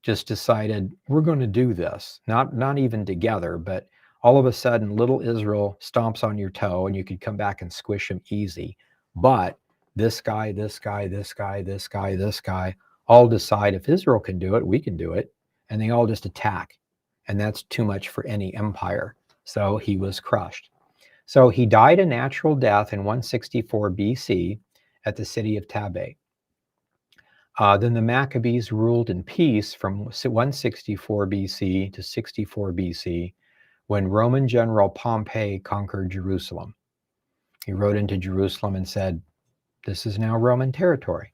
just decided, we're going to do this, not even together, but all of a sudden little Israel stomps on your toe and you could come back and squish him easy. But this guy, this guy, this guy, this guy, this guy, all decide, if Israel can do it, we can do it. And they all just attack. And that's too much for any empire. So he was crushed. So he died a natural death in 164 BC at the city of Tabe. Then the Maccabees ruled in peace from 164 BC to 64 BC, when Roman general Pompey conquered Jerusalem. He rode into Jerusalem and said, this is now Roman territory.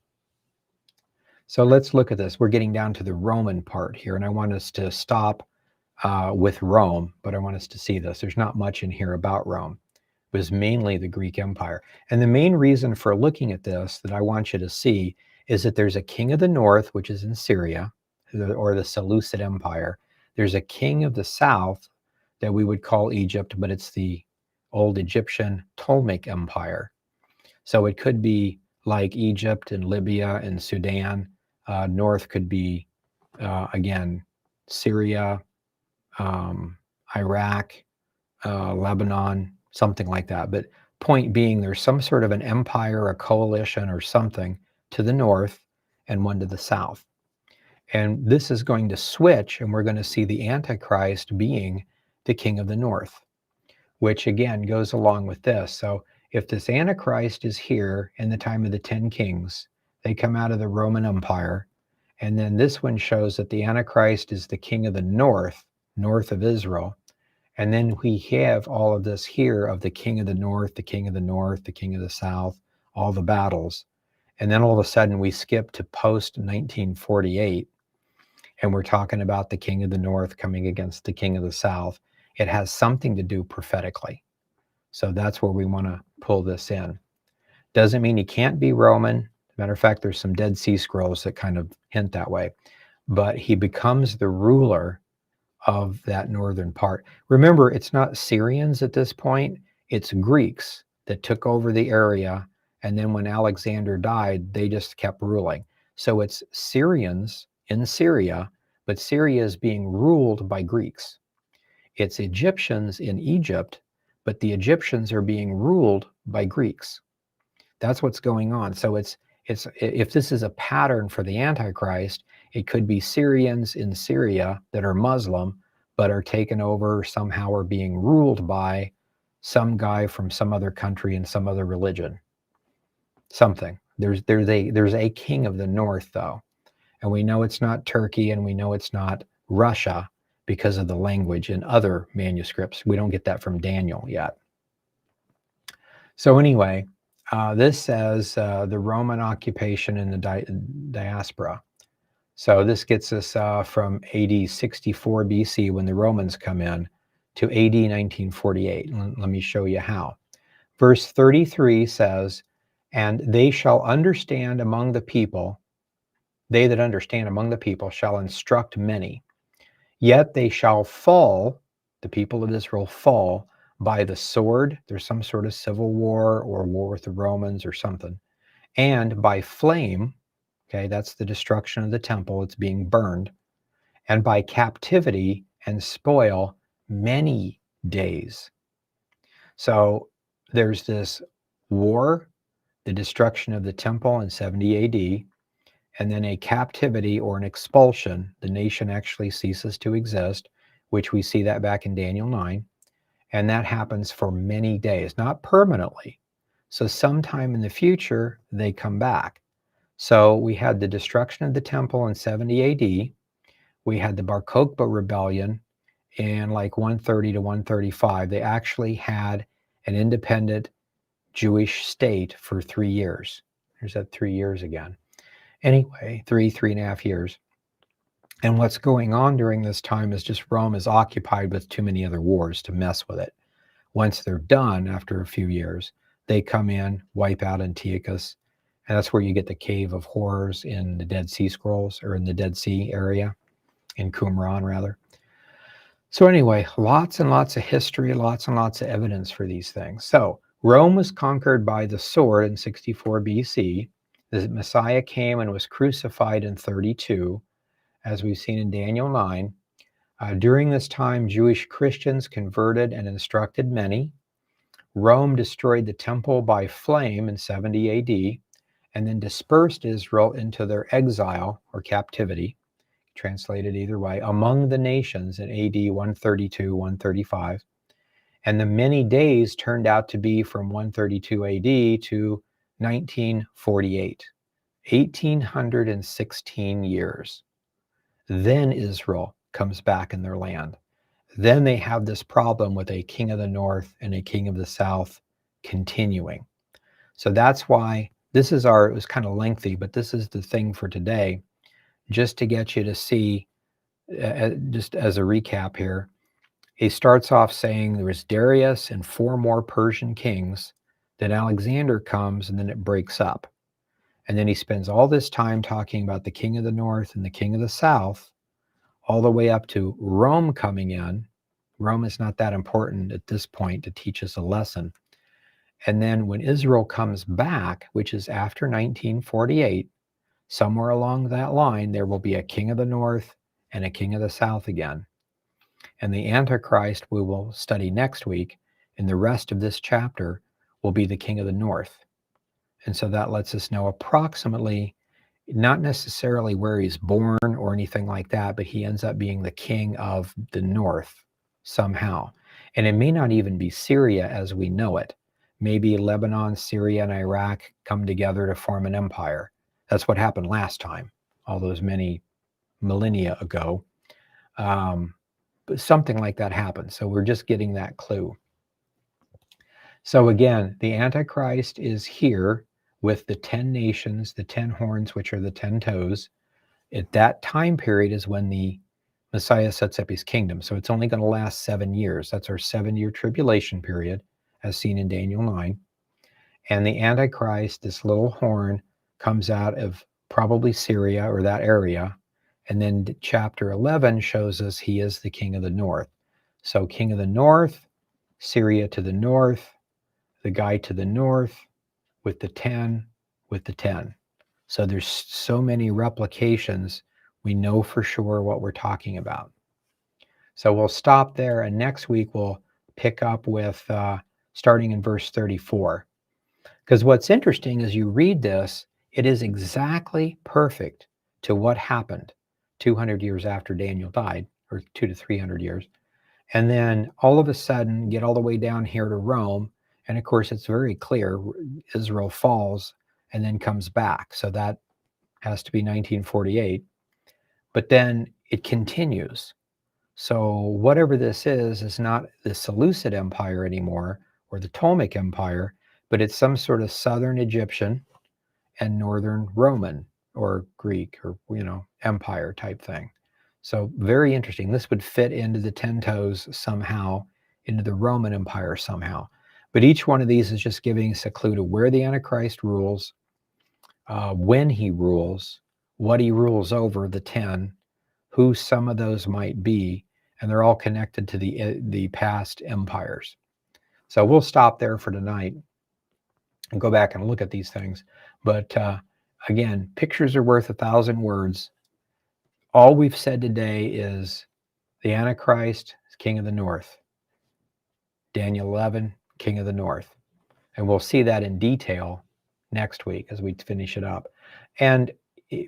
So let's look at this. We're getting down to the Roman part here, and I want us to stop with Rome, but I want us to see this. There's not much in here about Rome. It was mainly the Greek Empire. And the main reason for looking at this that I want you to see is that there's a king of the north, which is in Syria, or the Seleucid Empire. There's a king of the south that we would call Egypt, but it's the old Egyptian Ptolemaic Empire. So it could be like Egypt and Libya and Sudan. North could be, again, Syria, Iraq, Lebanon, something like that. But point being, there's some sort of an empire, a coalition or something to the north and one to the south. And this is going to switch, and we're going to see the Antichrist being the king of the north, which again goes along with this. So if this Antichrist is here in the time of the 10 kings, They come out of the Roman Empire. And then this one shows that the Antichrist is the king of the north, north of Israel. And then we have all of this here of the king of the north, the king of the north, the king of the south, all the battles. And then all of a sudden we skip to post 1948, and we're talking about the king of the north coming against the king of the south. It has something to do prophetically. So that's where we want to pull this in. Doesn't mean he can't be Roman. Matter of fact, there's some Dead Sea Scrolls that kind of hint that way. But he becomes the ruler of that northern part. Remember, it's not Syrians at this point, it's Greeks that took over the area. And then when Alexander died, they just kept ruling. So it's Syrians in Syria, but Syria is being ruled by Greeks. It's Egyptians in Egypt, but the Egyptians are being ruled by Greeks. That's what's going on. So it's if this is a pattern for the Antichrist, it could be Syrians in Syria that are Muslim, but are taken over somehow or being ruled by some guy from some other country and some other religion. Something. There's a king of the north, though. And we know it's not Turkey, and we know it's not Russia because of the language in other manuscripts. We don't get that from Daniel yet. So anyway, this says the Roman occupation in the diaspora. So this gets us from AD 64 BC when the Romans come in to AD 1948. Let me show you how. Verse 33 says, and they shall understand among the people, they that understand among the people shall instruct many. Yet they shall fall, the people of Israel fall, by the sword. There's some sort of civil war or war with the Romans or something. And by flame, okay, that's the destruction of the temple. It's being burned. And by captivity and spoil many days. So there's this war, the destruction of the temple in 70 AD, and then a captivity or an expulsion. The nation actually ceases to exist, which we see that back in Daniel 9. And that happens for many days, not permanently. So sometime in the future, they come back. So we had the destruction of the temple in 70 AD. We had the Bar Kokhba rebellion in like 130 to 135. They actually had an independent Jewish state for 3 years. There's that 3 years again. Anyway, 3.5 years. And what's going on during this time is just Rome is occupied with too many other wars to mess with it. Once they're done, after a few years, they come in, wipe out Antiochus, and that's where you get the Cave of Horrors in the Dead Sea Scrolls, or in the Dead Sea area, in Qumran rather. So anyway, lots and lots of history, lots and lots of evidence for these things. So Rome was conquered by the sword in 64 BC. The Messiah came and was crucified in 32, as we've seen in Daniel 9. During this time, Jewish Christians converted and instructed many. Rome destroyed the temple by flame in 70 AD, and then dispersed Israel into their exile or captivity, translated either way, among the nations in AD 132, 135. And the many days turned out to be from 132 AD to 1948, 1816 years. Then Israel comes back in their land. Then they have this problem with a king of the north and a king of the south continuing. So that's why this is it was kind of lengthy, but this is the thing for today, just to get you to see, just as a recap here. He starts off saying there was Darius and 4 more Persian kings. Then Alexander comes, and then it breaks up. And then he spends all this time talking about the king of the north and the king of the south, all the way up to Rome coming in. Rome is not that important at this point to teach us a lesson. And then when Israel comes back, which is after 1948, somewhere along that line, there will be a king of the north and a king of the south again. And the Antichrist we will study next week in the rest of this chapter will be the king of the north. And so that lets us know approximately, not necessarily where he's born or anything like that, but he ends up being the king of the north somehow. And it may not even be Syria as we know it. Maybe Lebanon, Syria, and Iraq come together to form an empire. That's what happened last time, all those many millennia ago. But something like that happened. So we're just getting that clue. So again, the Antichrist is here with the 10 nations, the 10 horns, which are the 10 toes. At that time period is when the Messiah sets up his kingdom. So it's only going to last 7 years. That's our 7-year tribulation period, as seen in Daniel 9. And the Antichrist, this little horn, comes out of probably Syria or that area. And then chapter 11 shows us he is the king of the north. So king of the north, Syria to the north, the guy to the north with the 10, with the 10. So there's so many replications, we know for sure what we're talking about. So we'll stop there, and next week we'll pick up with starting in verse 34. Because what's interesting is you read this, it is exactly perfect to what happened 200 years after Daniel died, or 200 to 300 years. And then all of a sudden get all the way down here to Rome. And of course, it's very clear Israel falls and then comes back. So that has to be 1948. But then it continues. So whatever this is not the Seleucid Empire anymore or the Ptolemaic Empire, but it's some sort of southern Egyptian and northern Roman or Greek or, empire type thing. So very interesting. This would fit into the 10 toes somehow, into the Roman Empire somehow. But each one of these is just giving us a clue to where the Antichrist rules, when he rules, what he rules over, the 10, who some of those might be, and they're all connected to the past empires. So we'll stop there for tonight and go back and look at these things. But again, pictures are worth 1,000 words. All we've said today is the Antichrist is king of the north. Daniel 11, king of the north. And we'll see that in detail next week as we finish it up. And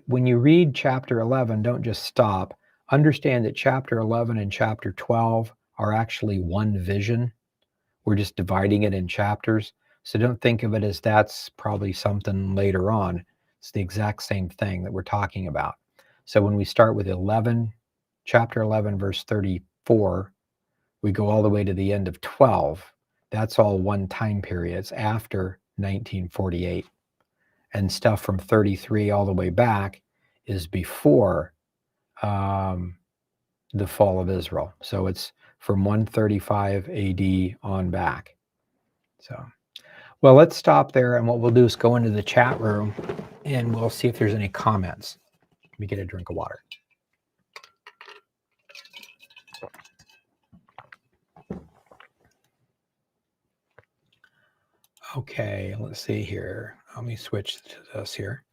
when you read chapter 11, don't just stop. Understand that chapter 11 and chapter 12 are actually one vision. We're just dividing it in chapters. So don't think of it as that's probably something later on. It's the exact same thing that we're talking about. So when we start with chapter 11, verse 34, we go all the way to the end of 12. That's all one time period. It's after 1948. And stuff from 33 all the way back is before the fall of Israel. So it's from 135 AD on back. So, well, let's stop there. And what we'll do is go into the chat room and we'll see if there's any comments. Let me get a drink of water. Okay, let's see here. Let me switch to this here.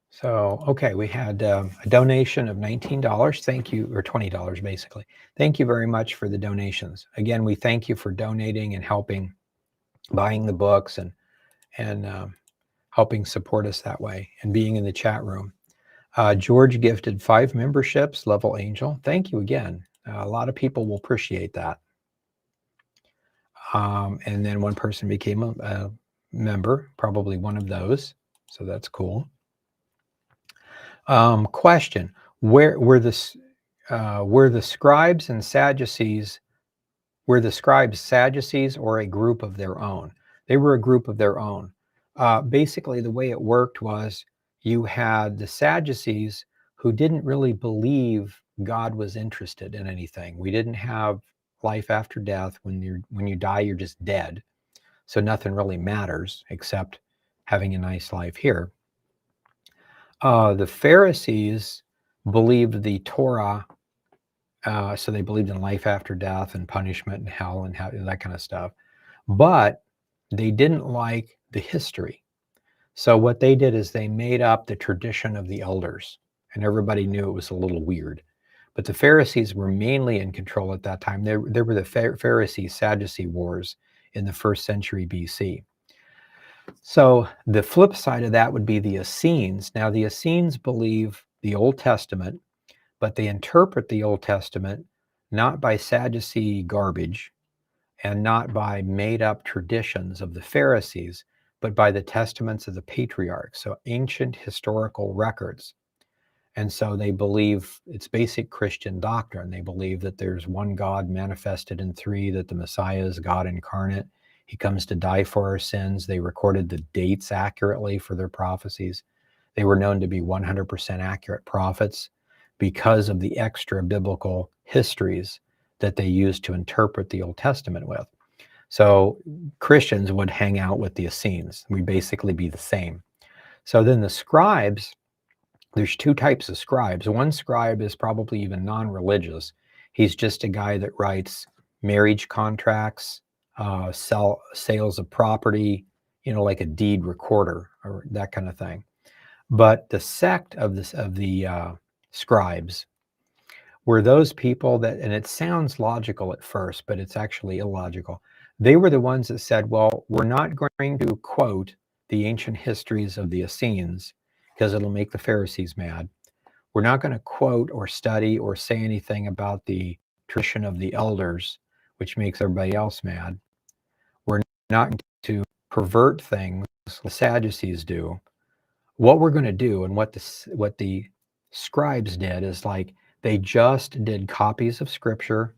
So, okay, we had a donation of $19. Thank you, or $20 basically. Thank you very much for the donations. Again, we thank you for donating and helping, buying the books and helping support us that way and being in the chat room. George gifted 5 memberships, Level Angel. Thank you again. A lot of people will appreciate that. And then one person became a member, probably one of those. So that's cool. Question: Where were the scribes and Sadducees? Were the scribes Sadducees or a group of their own? They were a group of their own. Basically, the way it worked was you had the Sadducees who didn't really believe God was interested in anything. We didn't have life after death. When you die, you're just dead. So nothing really matters except having a nice life here. The Pharisees believed the Torah, so they believed in life after death and punishment and hell and that kind of stuff. But they didn't like the history. So what they did is they made up the tradition of the elders, and everybody knew it was a little weird. But the Pharisees were mainly in control at that time. There were the Pharisee-Sadducee wars in the 1st century BC. So the flip side of that would be the Essenes. Now, the Essenes believe the Old Testament, but they interpret the Old Testament not by Sadducee garbage and not by made-up traditions of the Pharisees, but by the testaments of the patriarchs, so ancient historical records. And so they believe it's basic Christian doctrine. They believe that there's one God manifested in three, that the Messiah is God incarnate. He comes to die for our sins. They recorded the dates accurately for their prophecies. They were known to be 100% accurate prophets because of the extra biblical histories that they used to interpret the Old Testament with. So Christians would hang out with the Essenes. We'd basically be the same. So then the scribes, there's two types of scribes. One scribe is probably even non-religious. He's just a guy that writes marriage contracts, sales of property, like a deed recorder or that kind of thing. But the sect of the scribes were those people that, and it sounds logical at first, but it's actually illogical. They were the ones that said, well, we're not going to quote the ancient histories of the Essenes because it'll make the Pharisees mad. We're not going to quote or study or say anything about the tradition of the elders, which makes everybody else mad. We're not going to pervert things the Sadducees do. What we're going to do, and what the scribes did, is like they just did copies of scripture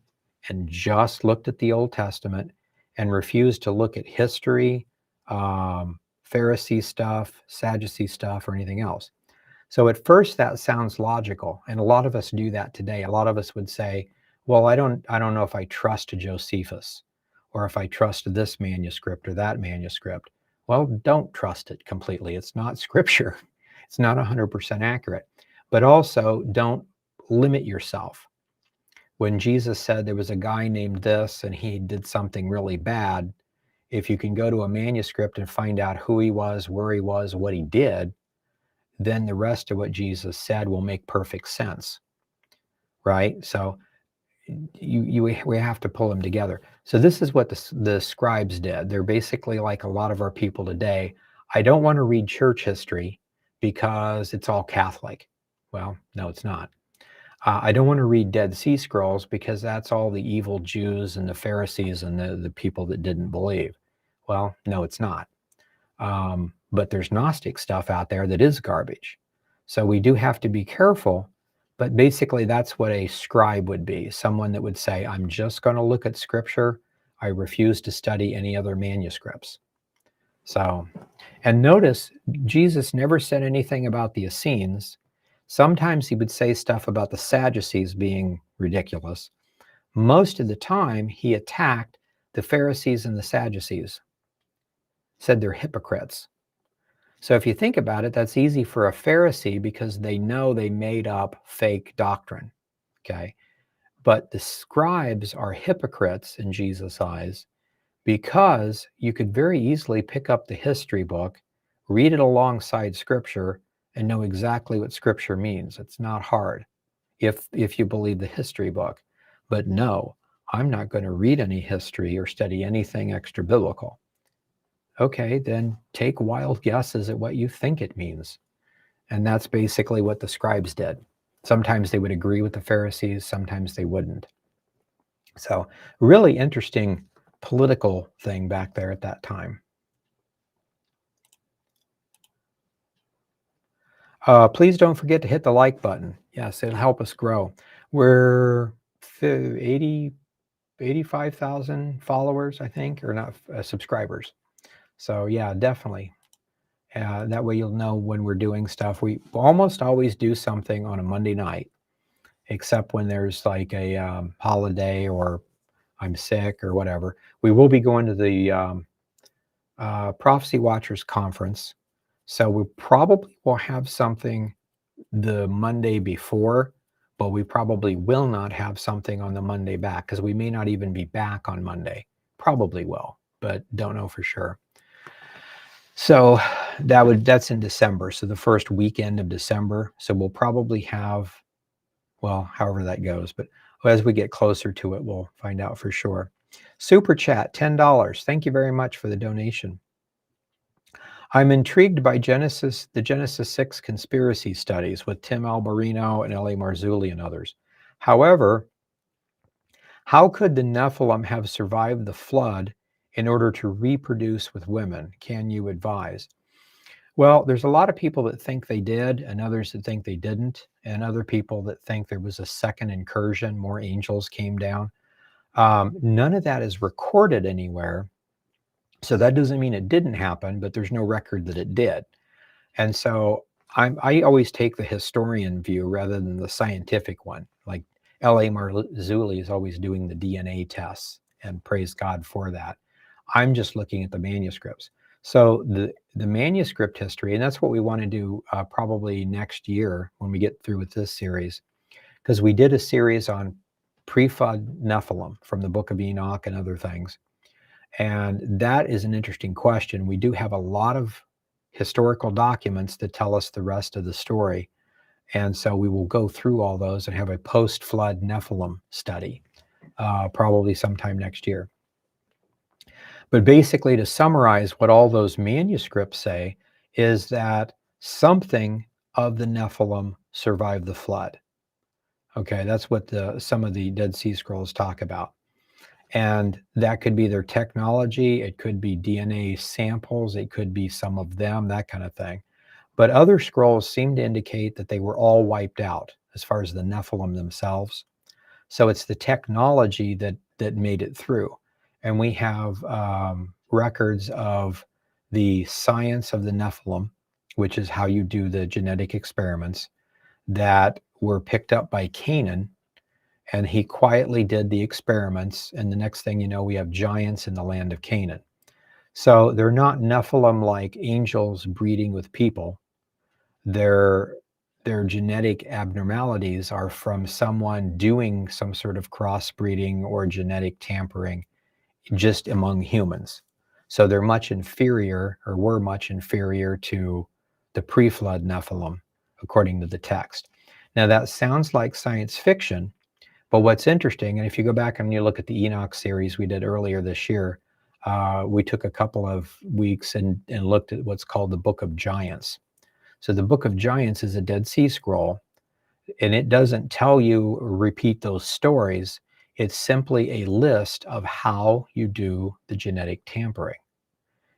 and just looked at the Old Testament and refused to look at history, Pharisee stuff, Sadducee stuff, or anything else. So at first that sounds logical, and a lot of us do that today. A lot of us would say, well, I don't know if I trust Josephus, or if I trust this manuscript or that manuscript. Well, don't trust it completely. It's not scripture. It's not 100% accurate. But also don't limit yourself. When Jesus said there was a guy named this and he did something really bad, if you can go to a manuscript and find out who he was, where he was, what he did, then the rest of what Jesus said will make perfect sense, right? So we have to pull them together. So this is what the scribes did. They're basically like a lot of our people today. I don't want to read church history because it's all Catholic. Well, no, it's not. I don't want to read Dead Sea Scrolls because that's all the evil Jews and the Pharisees and the people that didn't believe. Well, no, it's not. But there's Gnostic stuff out there that is garbage. So we do have to be careful. But basically, that's what a scribe would be. Someone that would say, I'm just going to look at scripture. I refuse to study any other manuscripts. So, and notice, Jesus never said anything about the Essenes. Sometimes he would say stuff about the Sadducees being ridiculous. Most of the time, he attacked the Pharisees and the Sadducees, said they're hypocrites. So if you think about it, that's easy for a Pharisee because they know they made up fake doctrine, okay? But the scribes are hypocrites in Jesus' eyes because you could very easily pick up the history book, read it alongside scripture, and know exactly what scripture means. It's not hard if you believe the history book. But no, I'm not going to read any history or study anything extra biblical. Okay, then take wild guesses at what you think it means. And that's basically what the scribes did. Sometimes they would agree with the Pharisees, sometimes they wouldn't. So really interesting political thing back there at that time. Please don't forget to hit the like button. Yes, it'll help us grow. We're 85,000 followers, I think, or not subscribers. So yeah, definitely. That way you'll know when we're doing stuff. We almost always do something on a Monday night, except when there's like a holiday or I'm sick or whatever. We will be going to the Prophecy Watchers Conference. So we probably will have something the Monday before, but we probably will not have something on the Monday back because we may not even be back on Monday. Probably will, but don't know for sure. So that's in December. So the first weekend of December. So we'll probably have, well, however that goes, but as we get closer to it, we'll find out for sure. Super chat, $10. Thank you very much for the donation. I'm intrigued by the Genesis 6 conspiracy studies with Tim Alberino and L.A. Marzulli and others. However, how could the Nephilim have survived the flood in order to reproduce with women? Can you advise? Well, there's a lot of people that think they did, and others that think they didn't, and other people that think there was a second incursion, more angels came down. None of that is recorded anywhere. So that doesn't mean it didn't happen, but there's no record that it did. And so I always take the historian view rather than the scientific one. Like L.A. Marzulli is always doing the DNA tests, and praise God for that. I'm just looking at the manuscripts. So the manuscript history, and that's what we want to do probably next year when we get through with this series, because we did a series on pre-flood Nephilim from the Book of Enoch and other things. And that is an interesting question. We do have a lot of historical documents that tell us the rest of the story. And so we will go through all those and have a post-flood Nephilim study, probably sometime next year. But basically, to summarize what all those manuscripts say is that something of the Nephilim survived the flood. Okay, that's what some of the Dead Sea Scrolls talk about. And that could be their technology, it could be DNA samples, it could be some of them, that kind of thing. But other scrolls seem to indicate that they were all wiped out as far as the Nephilim themselves. So it's the technology that made it through. And we have records of the science of the Nephilim, which is how you do the genetic experiments, that were picked up by Canaan. And he quietly did the experiments. And the next thing you know, we have giants in the land of Canaan. So they're not Nephilim like angels breeding with people. Their genetic abnormalities are from someone doing some sort of crossbreeding or genetic tampering just among humans. So they're much inferior, or were much inferior to the pre-flood Nephilim, according to the text. Now that sounds like science fiction, but what's interesting, and if you go back and you look at the Enoch series we did earlier this year, we took a couple of weeks and looked at what's called the Book of Giants. So the Book of Giants is a Dead Sea Scroll, and it doesn't tell you or repeat those stories. It's simply a list of how you do the genetic tampering.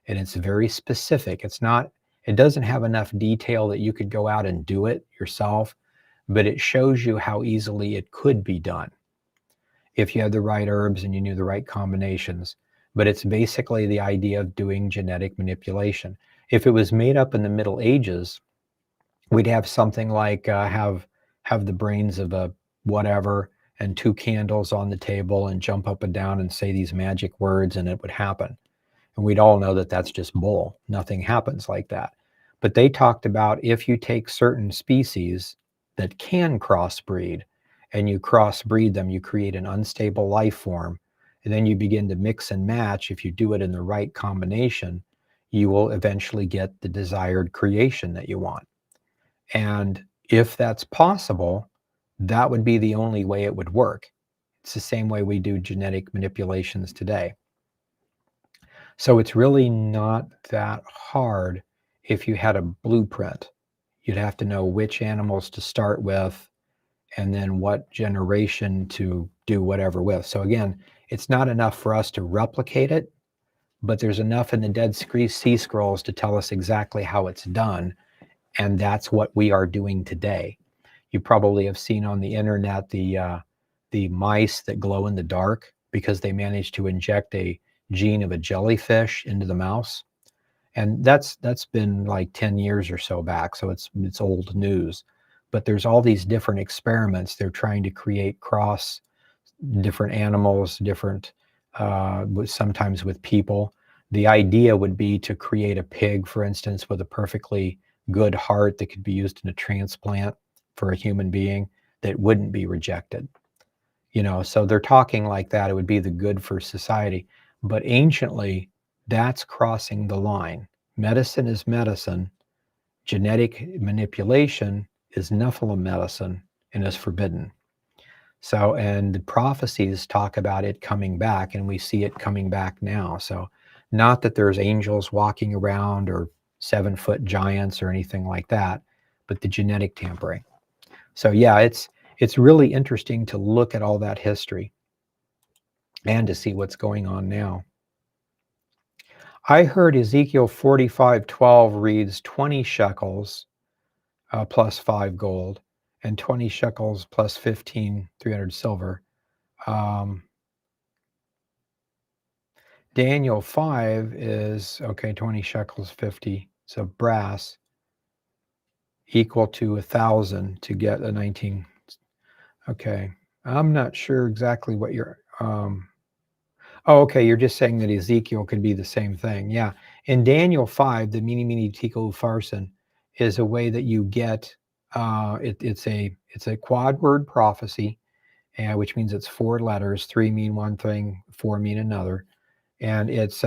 And it's very specific. It doesn't have enough detail that you could go out and do it yourself, but it shows you how easily it could be done if you had the right herbs and you knew the right combinations. But it's basically the idea of doing genetic manipulation. If it was made up in the Middle Ages, we'd have something like have the brains of a whatever and two candles on the table and jump up and down and say these magic words and it would happen. And we'd all know that that's just bull. Nothing happens like that. But they talked about if you take certain species that can crossbreed and you crossbreed them, you create an unstable life form, and then you begin to mix and match. If you do it in the right combination, you will eventually get the desired creation that you want. And if that's possible, that would be the only way it would work. It's the same way we do genetic manipulations today. So it's really not that hard if you had a blueprint. You'd have to know which animals to start with and then what generation to do whatever with. So again, it's not enough for us to replicate it, but there's enough in the Dead Sea Scrolls to tell us exactly how it's done. And that's what we are doing today. You probably have seen on the internet the mice that glow in the dark because they managed to inject a gene of a jellyfish into the mouse. And that's been like 10 years or so back, so it's old news. But there's all these different experiments. They're trying to create cross different animals, different sometimes with people. The idea would be to create a pig, for instance, with a perfectly good heart that could be used in a transplant for a human being that wouldn't be rejected. So they're talking like that. It would be the good for society. But anciently, that's crossing the line. Medicine is medicine. Genetic manipulation is Nephilim medicine and is forbidden. So, and the prophecies talk about it coming back, and we see it coming back now. So, not that there's angels walking around or 7-foot giants or anything like that, but the genetic tampering. So, yeah, it's really interesting to look at all that history and to see what's going on now. I heard Ezekiel 45:12 reads 20 shekels plus 5 gold, and 20 shekels plus 15, 300 silver. Um, Daniel 5 is, okay, 20 shekels, 50. So brass equal to 1,000 to get a 19. Okay. I'm not sure exactly what you're, oh, okay. You're just saying that Ezekiel could be the same thing. Yeah. In Daniel 5, the mini mini tico farson is a way that you get, it's a quad word prophecy, which means it's 4 letters. 3 mean one thing, 4 mean another. And it's,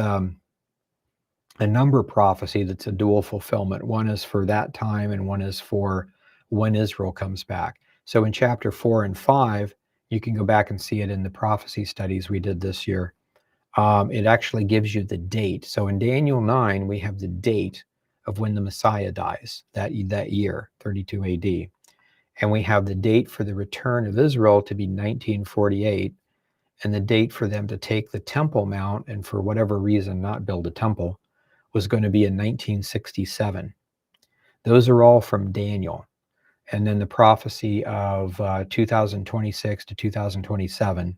a number prophecy that's a dual fulfillment. One is for that time, and one is for when Israel comes back. So in chapter 4 and 5, you can go back and see it in the prophecy studies we did this year. It actually gives you the date. So in Daniel 9, we have the date of when the Messiah dies, that year, 32 AD. And we have the date for the return of Israel to be 1948, and the date for them to take the Temple Mount and for whatever reason not build a temple was going to be in 1967. Those are all from Daniel. And then the prophecy of 2026 to 2027,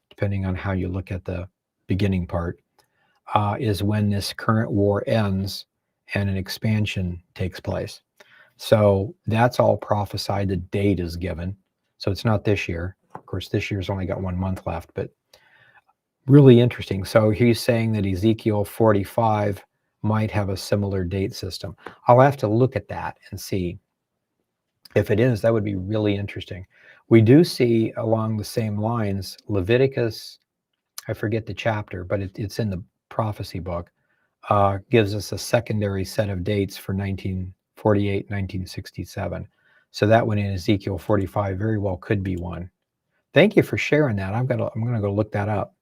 depending on how you look at the beginning part, is when this current war ends and an expansion takes place. So that's all prophesied. The date is given. So it's not this year. Of course, this year's only got 1 month left, but really interesting. So he's saying that Ezekiel 45 might have a similar date system. I'll have to look at that and see if it is. That would be really interesting. We do see along the same lines, Leviticus, I forget the chapter, but it's in the prophecy book, gives us a secondary set of dates for 1948, 1967. So that one in Ezekiel 45 very well could be one. Thank you for sharing that. I'm going to go look that up.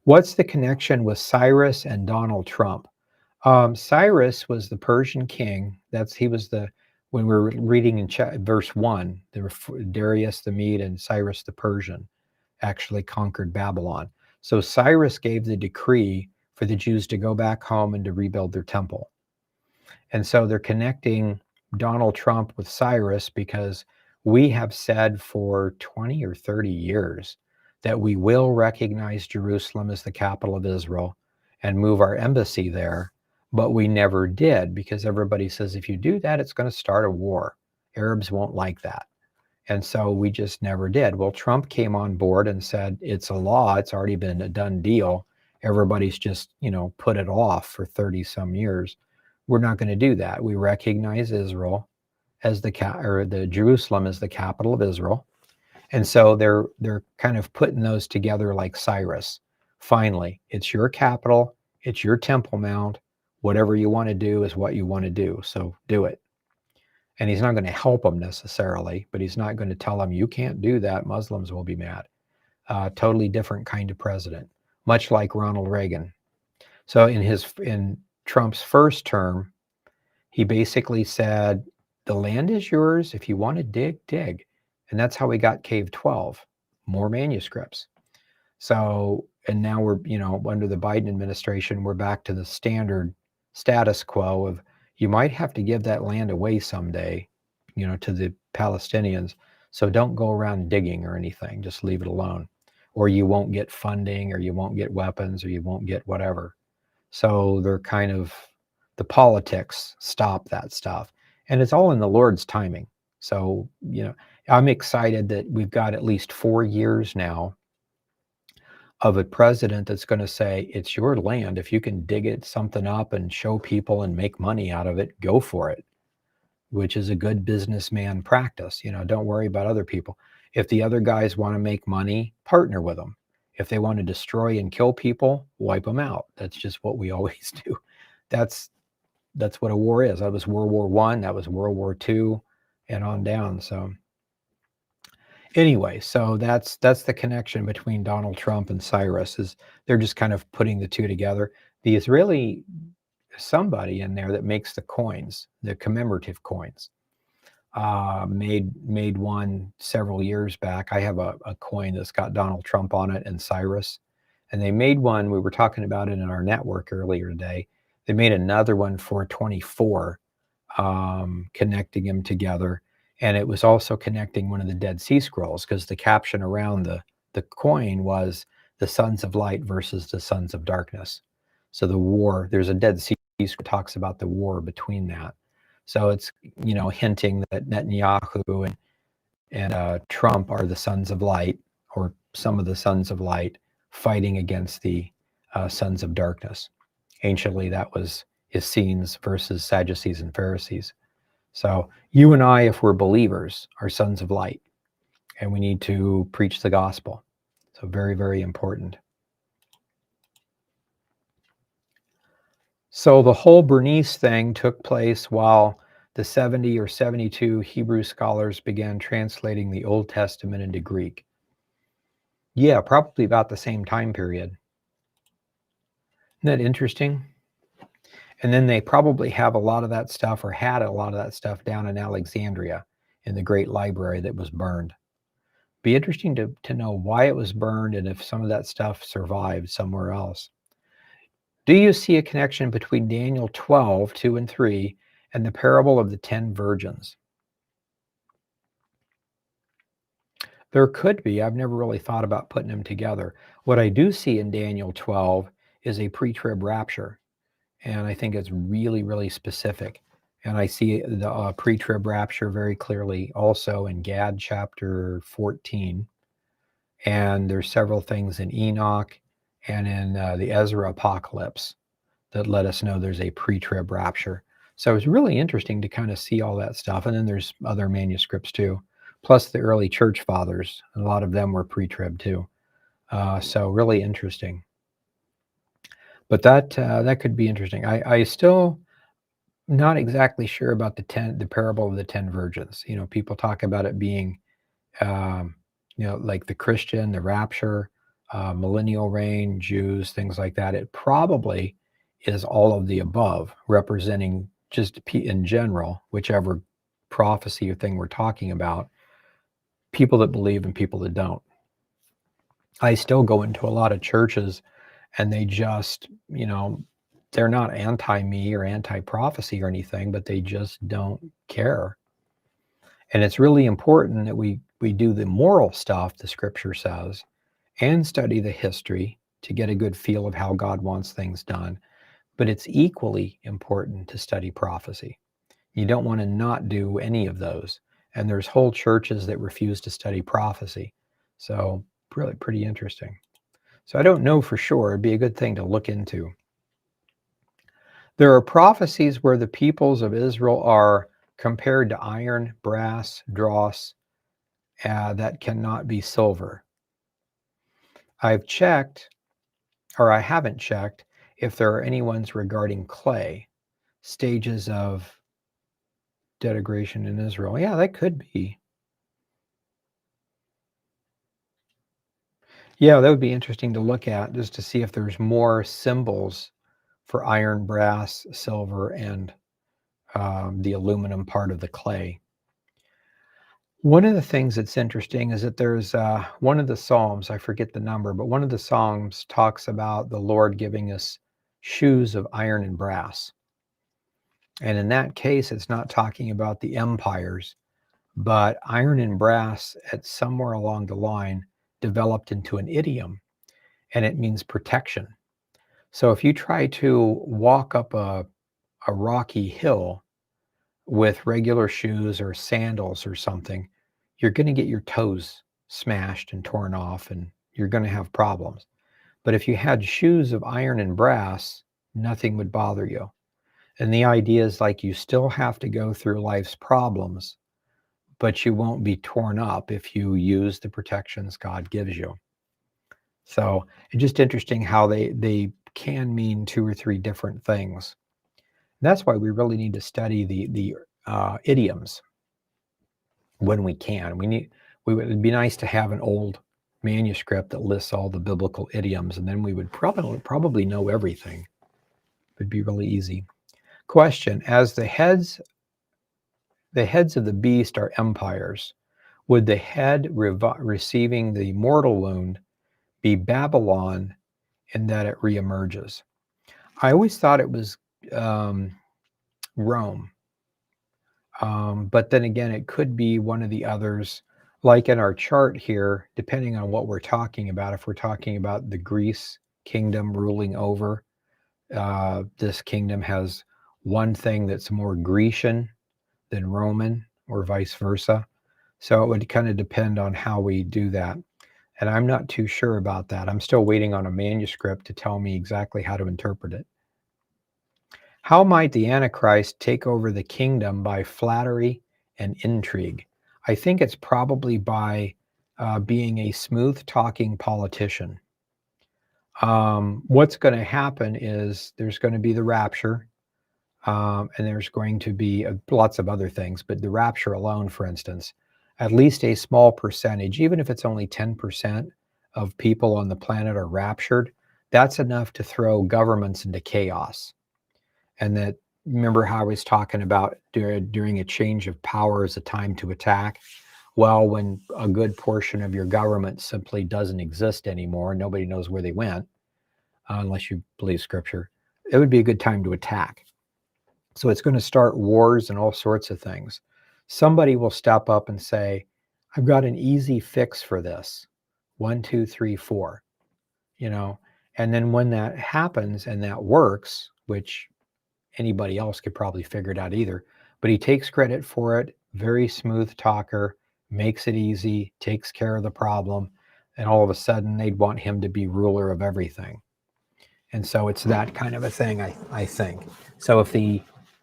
What's the connection with Cyrus and Donald Trump? Cyrus was the Persian king. He was the, when we're reading in verse 1, there were Darius the Mede and Cyrus the Persian actually conquered Babylon. So Cyrus gave the decree for the Jews to go back home and to rebuild their temple. And so they're connecting Donald Trump with Cyrus because we have said for 20 or 30 years that we will recognize Jerusalem as the capital of Israel and move our embassy there. But we never did because everybody says if you do that, it's going to start a war. Arabs won't like that. And so we just never did. Well, Trump came on board and said it's a law. It's already been a done deal. Everybody's just, put it off for 30 some years. We're not going to do that. We recognize Israel as the Jerusalem as the capital of Israel. And so they're kind of putting those together like Cyrus. Finally, it's your capital, it's your Temple Mount. Whatever you want to do is what you want to do. So do it. And he's not going to help them necessarily, but he's not going to tell them you can't do that. Muslims will be mad. Totally different kind of president, much like Ronald Reagan. So in Trump's first term, he basically said, the land is yours. If you want to dig, dig. And that's how we got Cave 12, more manuscripts. So, and now we're, under the Biden administration, we're back to the standard status quo of you might have to give that land away someday, to the Palestinians. So don't go around digging or anything. Just leave it alone. Or you won't get funding, or you won't get weapons, or you won't get whatever. So they're kind of, the politics stop that stuff. And it's all in the Lord's timing. So, I'm excited that we've got at least 4 years now of a president that's going to say, it's your land. If you can dig it something up and show people and make money out of it, go for it, which is a good businessman practice. Don't worry about other people. If the other guys want to make money, partner with them. If they want to destroy and kill people, wipe them out. That's just what we always do. That's what a war is. That was World War I, that was World War II, and on down. So anyway, so that's the connection between Donald Trump and Cyrus, is they're just kind of putting the two together. The Israeli, somebody in there that makes the coins, the commemorative coins, made one several years back. I have a coin that's got Donald Trump on it and Cyrus, And they made one, we were talking about it in our network earlier today. They made another one for 24, connecting them together. And it was also connecting one of the Dead Sea Scrolls, because the caption around the coin was the sons of light versus the sons of darkness. So the war, there's a Dead Sea Scroll that talks about the war between that. So it's, hinting that Netanyahu and Trump are the sons of light, or some of the sons of light, fighting against the sons of darkness. Anciently, that was Essenes versus Sadducees and Pharisees. So you and I, if we're believers, are sons of light, and we need to preach the gospel. So very, very important. So the whole Bernice thing took place while the 70 or 72 Hebrew scholars began translating the Old Testament into Greek. Yeah, probably about the same time period. Isn't that interesting? And then they probably have a lot of that stuff, or had a lot of that stuff, down in Alexandria in the great library that was burned. Be interesting to know why it was burned and if some of that stuff survived somewhere else. Do you see a connection between Daniel 12, 2 and 3 and the parable of the 10 virgins? There could be. I've never really thought about putting them together. What I do see in Daniel 12 is a pre-trib rapture, and I think it's really, really specific. And I see the pre-trib rapture very clearly also in Gad chapter 14. And there's several things in Enoch and in the Ezra apocalypse that let us know there's a pre-trib rapture. So it's really interesting to kind of see all that stuff. And then there's other manuscripts too, plus the early church fathers. A lot of them were pre-trib too. So really interesting. But that could be interesting. I still not exactly sure about the parable of the 10 virgins. People talk about it being, like the Christian, the rapture, millennial reign, Jews, things like that. It probably is all of the above, representing just in general, whichever prophecy or thing we're talking about, people that believe and people that don't. I still go into a lot of churches and they just, they're not anti-me or anti-prophecy or anything, but they just don't care. And it's really important that we do the moral stuff, the scripture says, and study the history to get a good feel of how God wants things done. But it's equally important to study prophecy. You don't want to not do any of those. And there's whole churches that refuse to study prophecy. So really pretty interesting. So I don't know for sure. It'd be a good thing to look into. There are prophecies where the peoples of Israel are compared to iron, brass, dross, that cannot be silver. I've checked, or I haven't checked, if there are any ones regarding clay, stages of degradation in Israel. Yeah, that could be. Yeah, that would be interesting to look at, just to see if there's more symbols for iron, brass, silver, and the aluminum part of the clay. One of the things that's interesting is that there's one of the Psalms, I forget the number, but one of the Psalms talks about the Lord giving us shoes of iron and brass. And in that case, it's not talking about the empires, but iron and brass at somewhere along the line developed into an idiom, and it means protection. So if you try to walk up a rocky hill with regular shoes or sandals or something, you're going to get your toes smashed and torn off, and you're going to have problems. But if you had shoes of iron and brass, nothing would bother you. And the idea is, like, you still have to go through life's problems, but you won't be torn up if you use the protections God gives you. So it's just interesting how they can mean two or three different things. That's why we really need to study the idioms when we can. It'd be nice to have an old manuscript that lists all the biblical idioms, and then we would probably know everything. It'd be really easy. Question: as the heads of the beast are empires, would the head receiving the mortal wound be Babylon in that it reemerges. I always thought it was Rome. But then again, it could be one of the others, like in our chart here, depending on what we're talking about. If we're talking about the Greece kingdom ruling over, this kingdom has one thing that's more Grecian than Roman, or vice versa. So it would kind of depend on how we do that. And I'm not too sure about that. I'm still waiting on a manuscript to tell me exactly how to interpret it. How might the Antichrist take over the kingdom by flattery and intrigue? I think it's probably by being a smooth talking politician. What's going to happen is there's going to be the rapture, and there's going to be lots of other things, but the rapture alone, for instance, at least a small percentage, even if it's only 10% of people on the planet are raptured, that's enough to throw governments into chaos. And that, remember how I was talking about during a change of power is a time to attack? Well, when a good portion of your government simply doesn't exist anymore, nobody knows where they went, unless you believe scripture, it would be a good time to attack. So it's going to start wars and all sorts of things. Somebody will step up and say, I've got an easy fix for this. 1, 2, 3, 4, and then when that happens and that works, which anybody else could probably figure it out either, but he takes credit for it, very smooth talker, makes it easy, takes care of the problem, and all of a sudden they'd want him to be ruler of everything. And so it's that kind of a thing, I think. So if the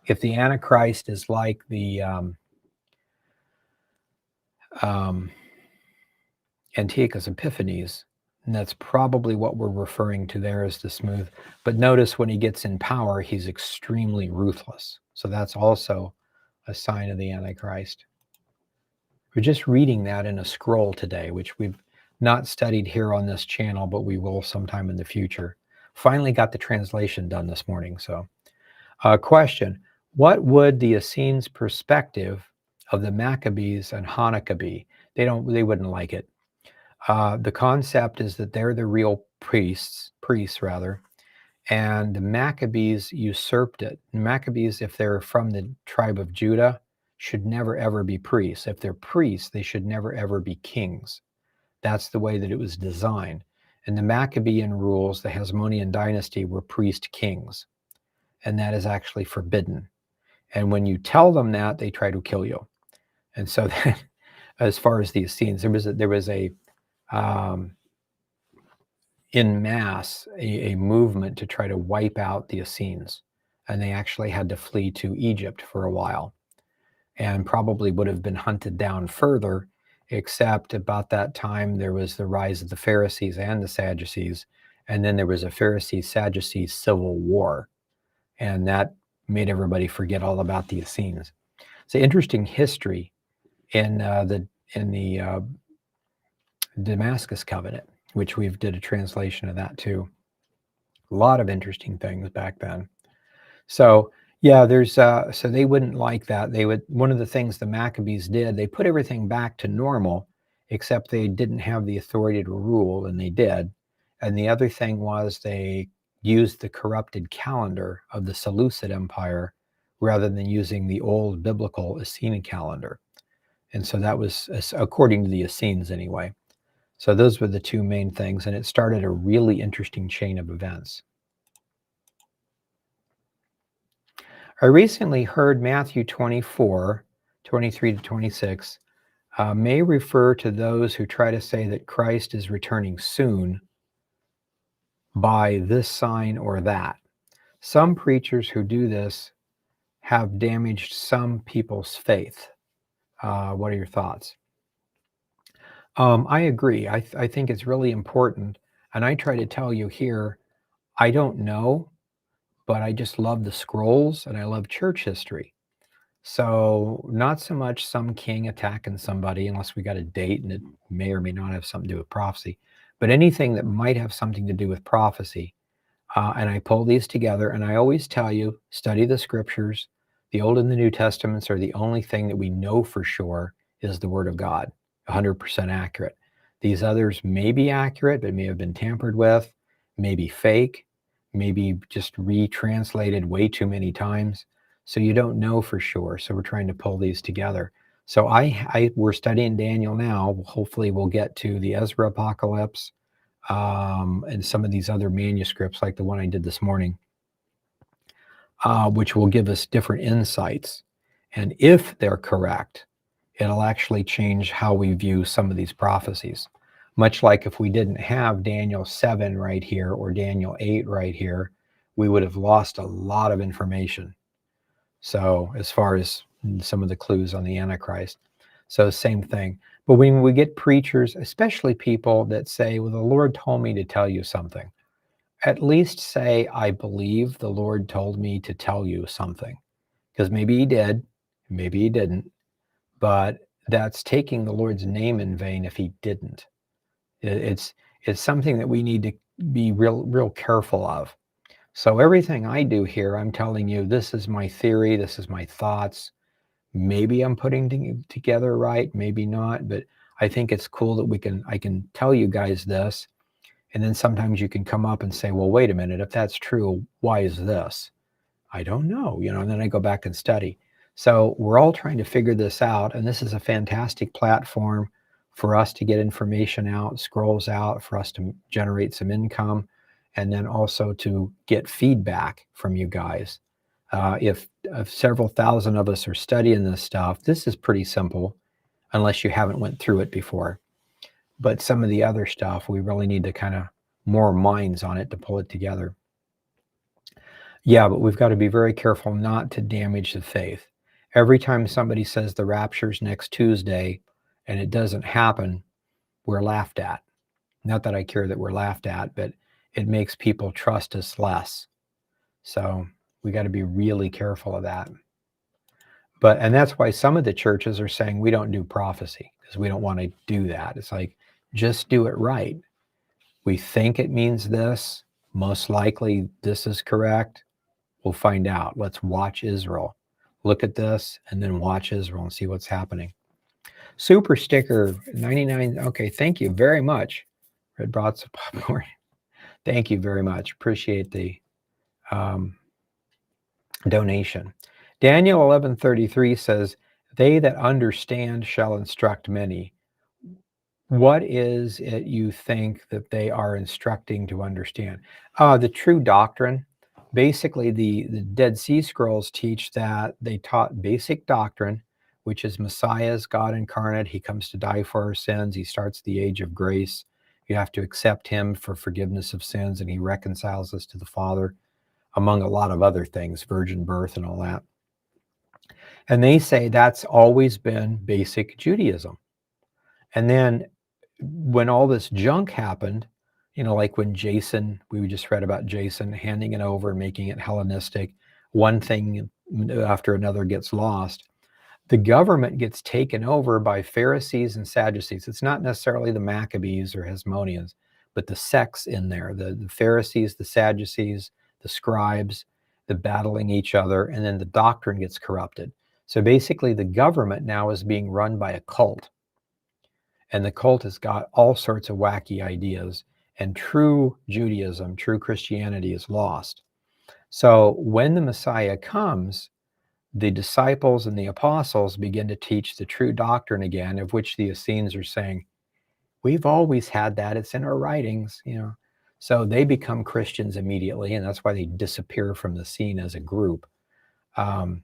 Antichrist is like the Antiochus Epiphanes, and that's probably what we're referring to there as the smooth. But notice when he gets in power, he's extremely ruthless. So that's also a sign of the Antichrist. We're just reading that in a scroll today, which we've not studied here on this channel, but we will sometime in the future. Finally got the translation done this morning. So question, what would the Essenes' perspective of the Maccabees and Hanukkah be? They wouldn't like it. The concept is that they're the real priests rather, and the Maccabees usurped it. The Maccabees, if they're from the tribe of Judah, should never ever be priests. If they're priests, they should never ever be kings. That's the way that it was designed. And the Maccabean rules, the Hasmonean dynasty, were priest kings, and that is actually forbidden. And when you tell them that, they try to kill you. And so that, as far as the Essenes, there was a in mass a movement to try to wipe out the Essenes, and they actually had to flee to Egypt for a while, and probably would have been hunted down further, except about that time there was the rise of the Pharisees and the Sadducees, and then there was a Pharisee-Sadducee civil war, and that made everybody forget all about the Essenes. It's an interesting history in the Damascus covenant, which we've did a translation of that too. A lot of interesting things back then. So yeah, there's so they wouldn't like that. They would, one of the things the Maccabees did, they put everything back to normal, except they didn't have the authority to rule, and they did. And the other thing was they used the corrupted calendar of the Seleucid Empire rather than using the old biblical Essene calendar. And so that was according to the Essenes anyway. So those were the two main things, and it started a really interesting chain of events. I recently heard Matthew 24, 23 to 26 may refer to those who try to say that Christ is returning soon by this sign or that. Some preachers who do this have damaged some people's faith. What are your thoughts? I agree. I think it's really important. And I try to tell you here, I don't know, but I just love the scrolls and I love church history. So not so much some king attacking somebody, unless we got a date and it may or may not have something to do with prophecy, but anything that might have something to do with prophecy. And I pull these together, and I always tell you, study the scriptures. The Old and the New Testaments are the only thing that we know for sure is the Word of God, 100% accurate. These others may be accurate, but may have been tampered with, maybe fake, maybe just retranslated way too many times. So you don't know for sure. So we're trying to pull these together. So we're studying Daniel now. Hopefully we'll get to the Ezra Apocalypse and some of these other manuscripts like the one I did this morning, which will give us different insights. And if they're correct, it'll actually change how we view some of these prophecies. Much like if we didn't have Daniel 7 right here or Daniel 8 right here, we would have lost a lot of information. So as far as some of the clues on the Antichrist. So same thing. But when we get preachers, especially people that say, well, the Lord told me to tell you something, at least say, I believe the Lord told me to tell you something. Because maybe he did, maybe he didn't. But that's taking the Lord's name in vain if he didn't. It's something that we need to be real careful of. So everything I do here, I'm telling you, this is my theory, this is my thoughts. Maybe I'm putting together right, maybe not, but I think it's cool that I can tell you guys this, and then sometimes you can come up and say, well, wait a minute, if that's true, why is this? I don't know, and then I go back and study. So we're all trying to figure this out, and this is a fantastic platform for us to get information out, scrolls out, for us to generate some income, and then also to get feedback from you guys. If several thousand of us are studying this stuff, this is pretty simple, unless you haven't went through it before. But some of the other stuff, we really need to kind of more minds on it to pull it together. Yeah, but we've got to be very careful not to damage the faith. Every time somebody says the rapture's next Tuesday and it doesn't happen, we're laughed at. Not that I care that we're laughed at, but it makes people trust us less. So we got to be really careful of that. And that's why some of the churches are saying we don't do prophecy, because we don't want to do that. It's like, just do it right. We think it means this. Most likely this is correct. We'll find out. Let's watch Israel. Look at this and then watch Israel and see what's happening. Super sticker 99. Okay, thank you very much. Red brought some popcorn. Thank you very much. Appreciate the donation. Daniel 11:33 says, they that understand shall instruct many. What is it you think that they are instructing to understand? The true doctrine. Basically, the Dead Sea Scrolls teach that they taught basic doctrine, which is Messiah's God incarnate. He comes to die for our sins. He starts the age of grace. You have to accept him for forgiveness of sins, and he reconciles us to the Father, among a lot of other things, virgin birth and all that. And they say that's always been basic Judaism. And then when all this junk happened, like when we just read about Jason handing it over and making it Hellenistic, one thing after another gets lost. The government gets taken over by Pharisees and Sadducees. It's not necessarily the Maccabees or Hasmoneans, but the sects in there, the Pharisees, the Sadducees, the scribes, the battling each other, and then the doctrine gets corrupted. So basically the government now is being run by a cult. And the cult has got all sorts of wacky ideas, and true Judaism, true Christianity is lost. So when the Messiah comes, the disciples and the apostles begin to teach the true doctrine again, of which the Essenes are saying, we've always had that. It's in our writings, So they become Christians immediately, and that's why they disappear from the scene as a group. That's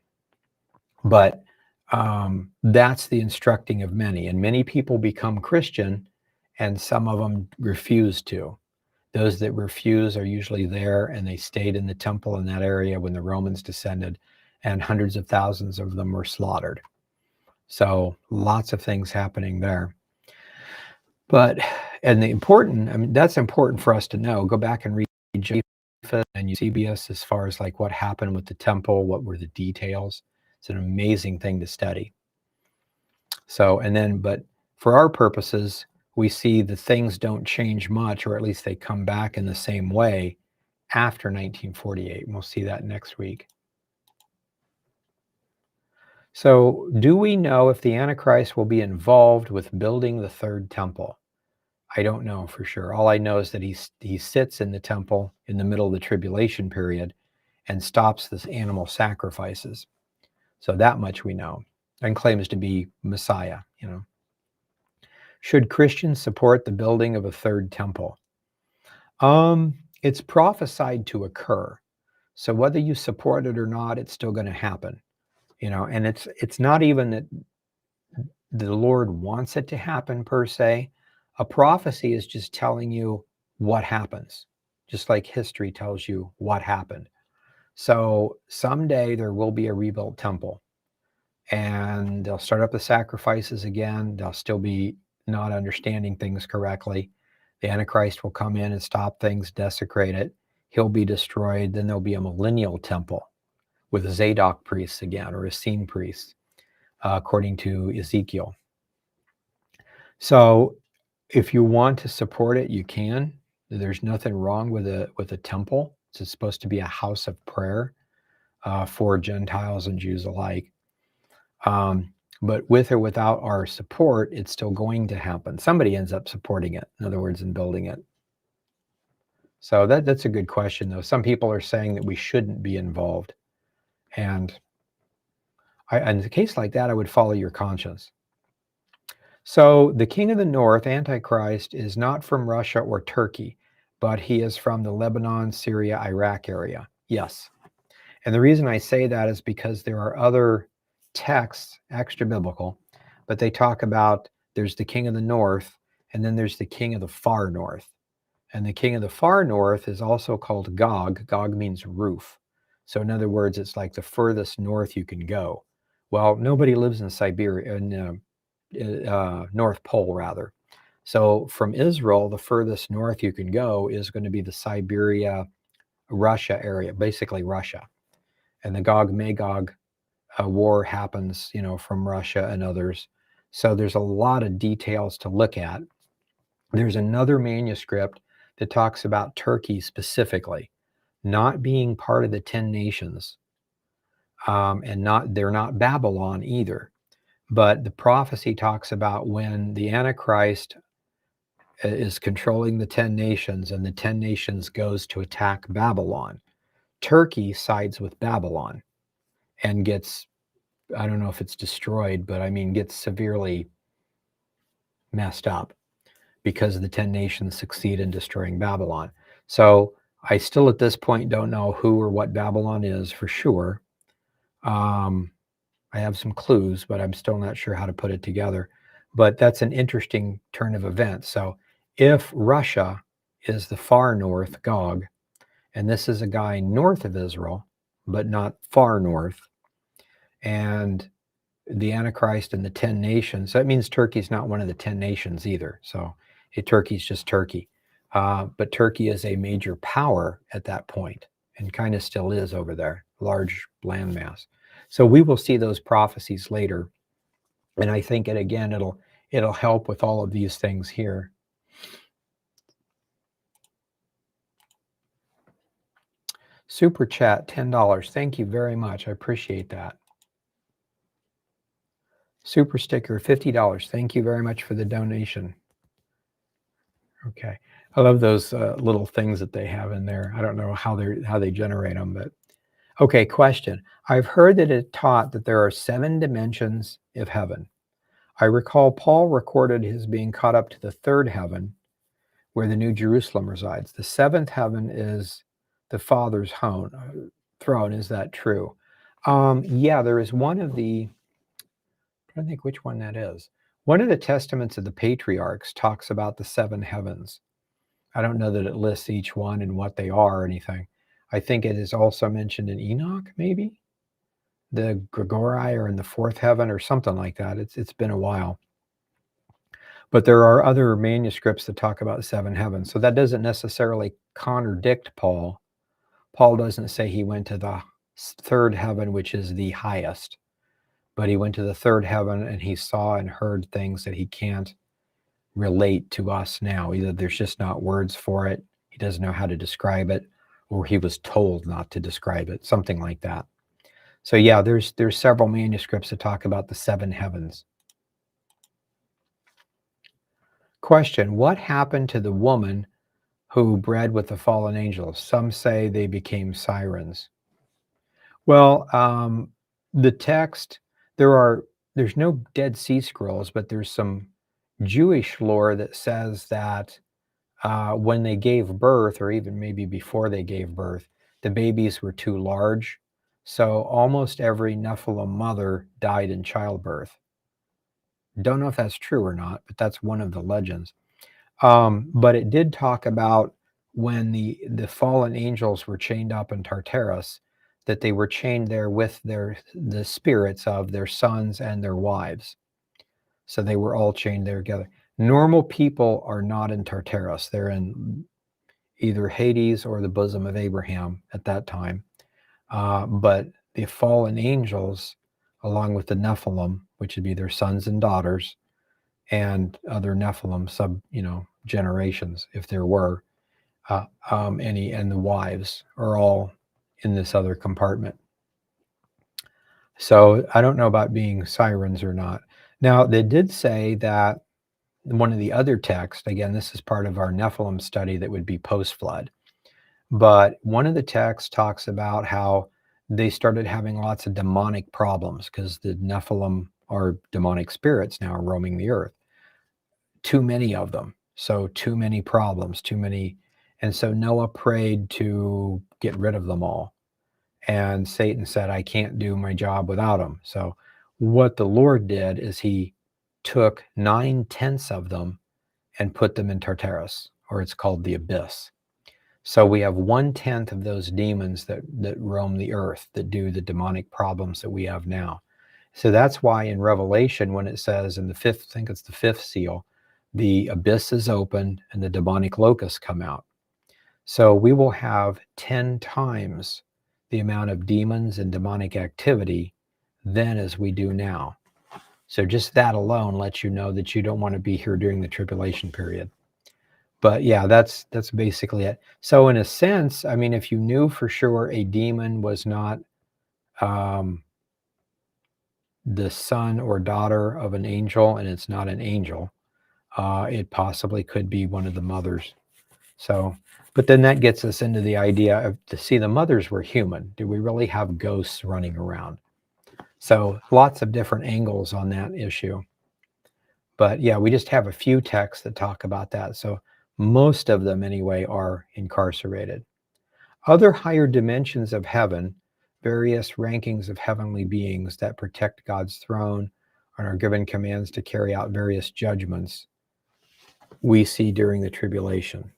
the instructing of many. And many people become Christian, and some of them refuse to. Those that refuse are usually there, and they stayed in the temple in that area when the Romans descended, and hundreds of thousands of them were slaughtered. So lots of things happening there. And that's important for us to know. Go back and read Japheth and Eusebius as far as like what happened with the temple, what were the details. It's an amazing thing to study. So, but for our purposes, we see the things don't change much, or at least they come back in the same way after 1948. And we'll see that next week. So do we know if the Antichrist will be involved with building the third temple? I don't know for sure. All I know is that he sits in the temple in the middle of the tribulation period and stops this animal sacrifices. So that much we know, and claims to be Messiah, you know. Should Christians support the building of a third temple? It's prophesied to occur. So whether you support it or not, it's still going to happen, you know, and it's not even that the Lord wants it to happen per se. A prophecy is just telling you what happens, just like history tells you what happened. So someday there will be a rebuilt temple, and they'll start up the sacrifices again. They'll still be not understanding things correctly. The Antichrist will come in and stop things, desecrate it. He'll be destroyed. Then there'll be a millennial temple with Zadok priests again, or Essene priests, according to Ezekiel. So if you want to support it, you can. There's nothing wrong with a temple. It's supposed to be a house of prayer for Gentiles and Jews alike. But with or without our support, it's still going to happen. Somebody ends up supporting it, in other words, in building it. So that's a good question, though. Some people are saying that we shouldn't be involved. And in a case like that, I would follow your conscience. So the king of the north, Antichrist, is not from Russia or Turkey, but he is from the Lebanon, Syria, Iraq area. Yes. And the reason I say that is because there are other texts, extra biblical, but they talk about there's the king of the north, and then there's the king of the far north. And the king of the far north is also called Gog. Gog means roof. So in other words, it's like the furthest north you can go. Well, nobody lives in Siberia, in North Pole, rather. So from Israel, the furthest north you can go is going to be the Siberia, Russia area, basically Russia. And the Gog-Magog war happens, you know, from Russia and others. So there's a lot of details to look at. There's another manuscript that talks about Turkey specifically not being part of the 10 nations, and they're not Babylon either. But the prophecy talks about when the Antichrist is controlling the 10 nations and the 10 nations goes to attack Babylon, Turkey sides with Babylon and gets, I don't know if it's destroyed, but I mean, gets severely messed up because the 10 nations succeed in destroying Babylon. So I still at this point don't know who or what Babylon is for sure. I have some clues, but I'm still not sure how to put it together. But that's an interesting turn of events. So if Russia is the far north, Gog, and this is a guy north of Israel, but not far north, and the Antichrist and the 10 nations, that means Turkey's not one of the 10 nations either. So Turkey's just Turkey. But Turkey is a major power at that point and kind of still is over there, large landmass. So we will see those prophecies later. And I think it'll help with all of these things here. Super chat, $10. Thank you very much. I appreciate that. Super sticker, $50. Thank you very much for the donation. Okay. I love those little things that they have in there. I don't know how they generate them, but okay. Question. I've heard that it taught that there are 7 dimensions of heaven. I recall Paul recorded his being caught up to the 3rd heaven where the New Jerusalem resides. The 7th heaven is the Father's throne. Is that true? Yeah, there is one of the, I don't think which one that is. One of the testaments of the patriarchs talks about the 7 heavens. I don't know that it lists each one and what they are or anything. I think it is also mentioned in Enoch, maybe? The Gregorii are in the 4th heaven or something like that. It's been a while. But there are other manuscripts that talk about 7 heavens. So that doesn't necessarily contradict Paul. Paul doesn't say he went to the 3rd heaven, which is the highest, but he went to the 3rd heaven and he saw and heard things that he can't relate to us now. Either there's just not words for it, he doesn't know how to describe it, or he was told not to describe it, something like that. So yeah, there's several manuscripts that talk about the 7 heavens. Question: what happened to the woman who bred with the fallen angels? Some say they became sirens. Well, the text, there's no Dead Sea Scrolls, but there's some Jewish lore that says that when they gave birth, or even maybe before they gave birth, the babies were too large. So almost every Nephilim mother died in childbirth. Don't know if that's true or not, but that's one of the legends. But it did talk about when the fallen angels were chained up in Tartarus, that they were chained there with the spirits of their sons and their wives. So they were all chained there together. Normal people are not in Tartarus. They're in either Hades or the bosom of Abraham at that time. But the fallen angels, along with the Nephilim, which would be their sons and daughters, and other Nephilim generations, if there were any, and the wives are all in this other compartment. So I don't know about being sirens or not. Now, they did say that one of the other texts, again, this is part of our Nephilim study that would be post-flood, but one of the texts talks about how they started having lots of demonic problems because the Nephilim are demonic spirits now roaming the earth. Too many of them. So too many problems, too many. And so Noah prayed to get rid of them all. And Satan said, I can't do my job without them. So what the Lord did is he took 9/10 of them and put them in Tartarus, or it's called the abyss. So we have 1/10 of those demons that roam the earth, that do the demonic problems that we have now. So that's why in Revelation, when it says in the fifth, I think it's the fifth seal, the abyss is opened and the demonic locusts come out. So we will have 10 times the amount of demons and demonic activity then as we do now. So just that alone lets you know that you don't want to be here during the tribulation period. But yeah, that's basically it. So in a sense, I mean, if you knew for sure a demon was not the son or daughter of an angel, and it's not an angel, it possibly could be one of the mothers. So, but then that gets us into the idea of, to see, the mothers were human. Do we really have ghosts running around? So lots of different angles on that issue. But yeah, we just have a few texts that talk about that. So most of them anyway are incarcerated. Other higher dimensions of heaven, various rankings of heavenly beings that protect God's throne and are given commands to carry out various judgments, we see during the tribulation.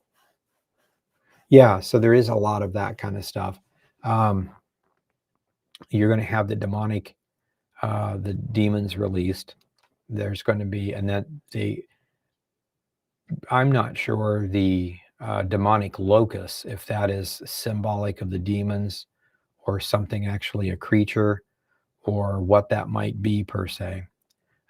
Yeah, so there is a lot of that kind of stuff. You're going to have the demonic, the demons released. There's going to be, and that I'm not sure the demonic locust, if that is symbolic of the demons or something actually a creature, or what that might be per se.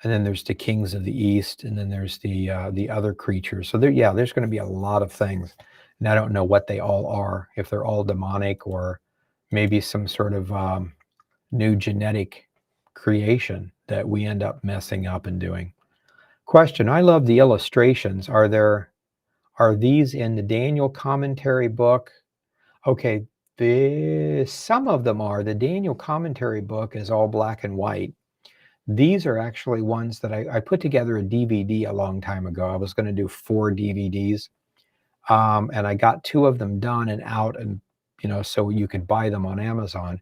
And then there's the kings of the east, and then there's the other creatures. So there's going to be a lot of things, and I don't know what they all are, if they're all demonic or maybe some sort of new genetic creation that we end up messing up and doing. Question: I love the illustrations. Are these in the Daniel commentary book? Okay, some of them are. The Daniel commentary book is all black and white. These are actually ones that I put together a DVD a long time ago. I was going to do 4 DVDs, and I got 2 of them done and out, and so you could buy them on Amazon.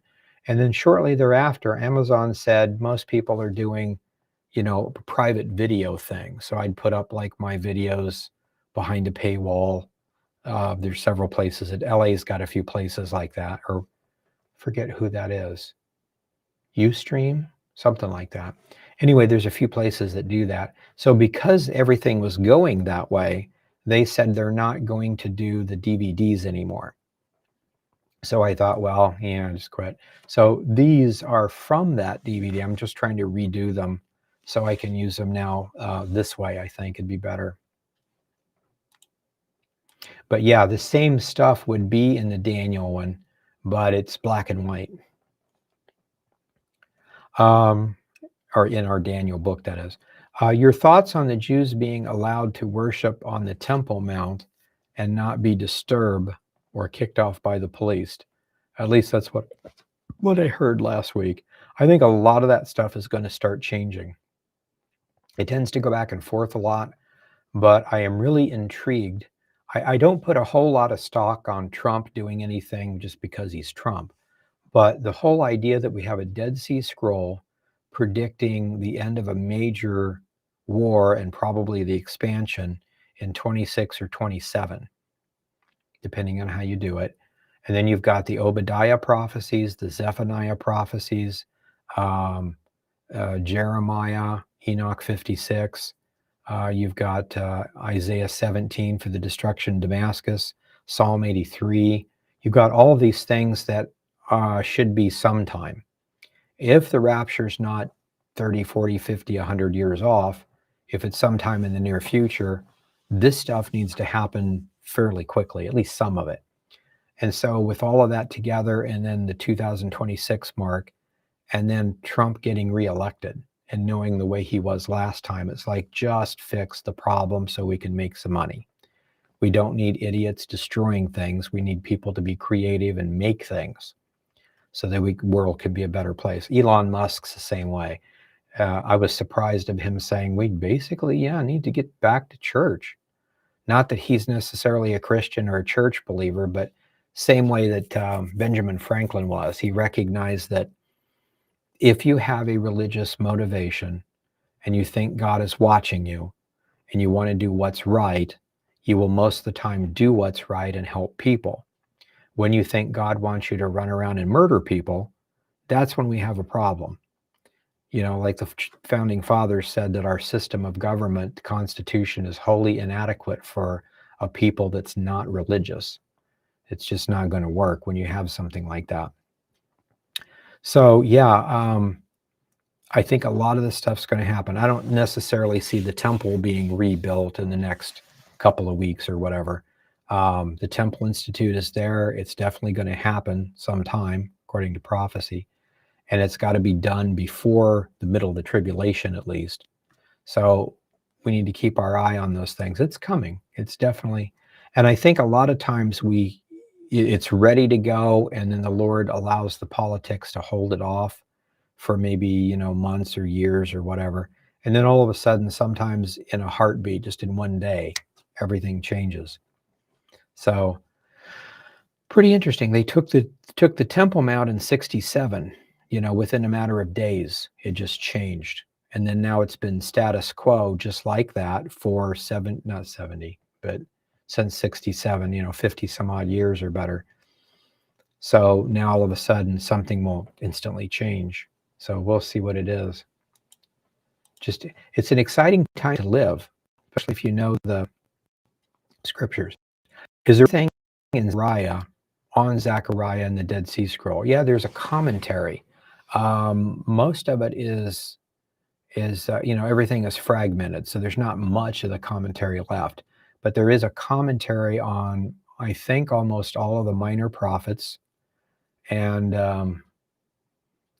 And then shortly thereafter, Amazon said most people are doing, private video thing. So I'd put up like my videos behind a paywall. There's several places. LA's got a few places like that, or forget who that is. Ustream, something like that. Anyway, there's a few places that do that. So because everything was going that way, they said they're not going to do the DVDs anymore. So I thought, well, just quit. So these are from that DVD. I'm just trying to redo them so I can use them now this way. I think it'd be better. But yeah, the same stuff would be in the Daniel one, but it's black and white. Or in our Daniel book, that is. Your thoughts on the Jews being allowed to worship on the Temple Mount and not be disturbed or kicked off by the police? At least that's what I heard last week. I think a lot of that stuff is going to start changing. It tends to go back and forth a lot, but I am really intrigued. I don't put a whole lot of stock on Trump doing anything just because he's Trump, but the whole idea that we have a Dead Sea Scroll predicting the end of a major war and probably the expansion in 26 or 27, depending on how you do it. And then you've got the Obadiah prophecies, the Zephaniah prophecies, Jeremiah, Enoch 56. You've got Isaiah 17 for the destruction of Damascus, Psalm 83. You've got all of these things that should be sometime. If the rapture's not 30, 40, 50, 100 years off, if it's sometime in the near future, this stuff needs to happen fairly quickly, at least some of it. And so with all of that together, and then the 2026 mark, and then Trump getting reelected and knowing the way he was last time, it's like, just fix the problem so we can make some money. We don't need idiots destroying things. We need people to be creative and make things so that the world could be a better place. Elon Musk's the same way. I was surprised of him saying we basically, need to get back to church. Not that he's necessarily a Christian or a church believer, but same way that Benjamin Franklin was. He recognized that if you have a religious motivation and you think God is watching you and you want to do what's right, you will most of the time do what's right and help people. When you think God wants you to run around and murder people, that's when we have a problem. Like the founding fathers said that our system of government, the Constitution, is wholly inadequate for a people that's not religious. It's just not going to work when you have something like that. So I think a lot of this stuff's going to happen. I don't necessarily see the temple being rebuilt in the next couple of weeks or whatever. The Temple Institute is there. It's definitely going to happen sometime, according to prophecy. And it's got to be done before the middle of the tribulation, at least. So we need to keep our eye on those things. It's coming. It's definitely. And I think a lot of times it's ready to go, and then the Lord allows the politics to hold it off for maybe, months or years or whatever. And then all of a sudden, sometimes in a heartbeat, just in one day, everything changes. So pretty interesting. They took the Temple Mount in 67, within a matter of days, it just changed. And then now it's been status quo just like that for not 70, but since 67, 50 some odd years or better. So now all of a sudden something will instantly change. So we'll see what it is. It's an exciting time to live, especially if you know the scriptures. Is there anything in Zechariah, on Zechariah and the Dead Sea Scroll? Yeah, there's a commentary. Most of it is everything is fragmented, so there's not much of the commentary left. But there is a commentary on, I think, almost all of the minor prophets, and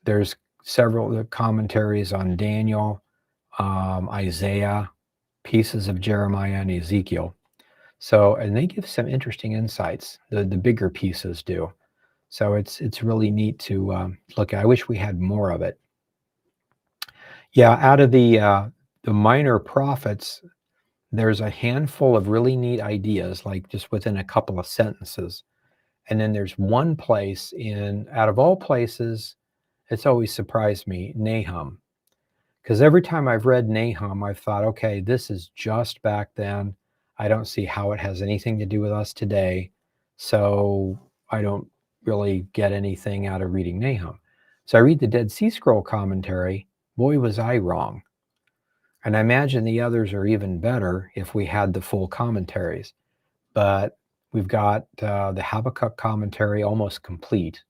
there's several commentaries on Daniel, Isaiah, pieces of Jeremiah and Ezekiel. So, and they give some interesting insights. The bigger pieces do. So it's really neat to look at. I wish we had more of it. Yeah, out of the minor prophets, there's a handful of really neat ideas, like just within a couple of sentences. And then there's one place out of all places, it's always surprised me, Nahum. Because every time I've read Nahum, I've thought, okay, this is just back then. I don't see how it has anything to do with us today. So I don't really get anything out of reading Nahum. So I read the Dead Sea Scroll commentary. Boy, was I wrong. And I imagine the others are even better if we had the full commentaries. But we've got the Habakkuk commentary almost complete.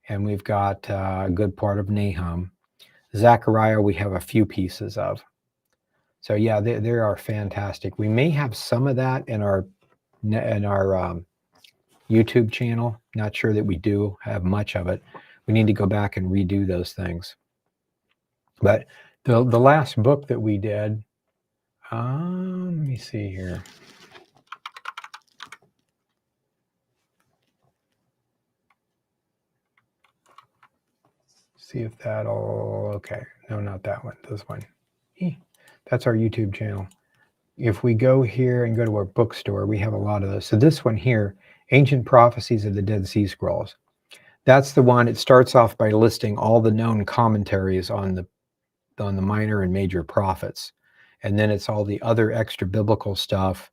And we've got a good part of Nahum. Zechariah, we have a few pieces of. So yeah, they are fantastic. We may have some of that in our YouTube channel. Not sure that we do have much of it. We need to go back and redo those things. But The last book that we did, let me see here. See if that'll, okay. No, not that one, this one. That's our YouTube channel. If we go here and go to our bookstore, we have a lot of those. So this one here, Ancient Prophecies of the Dead Sea Scrolls. That's the one. It starts off by listing all the known commentaries on the minor and major prophets. And then it's all the other extra biblical stuff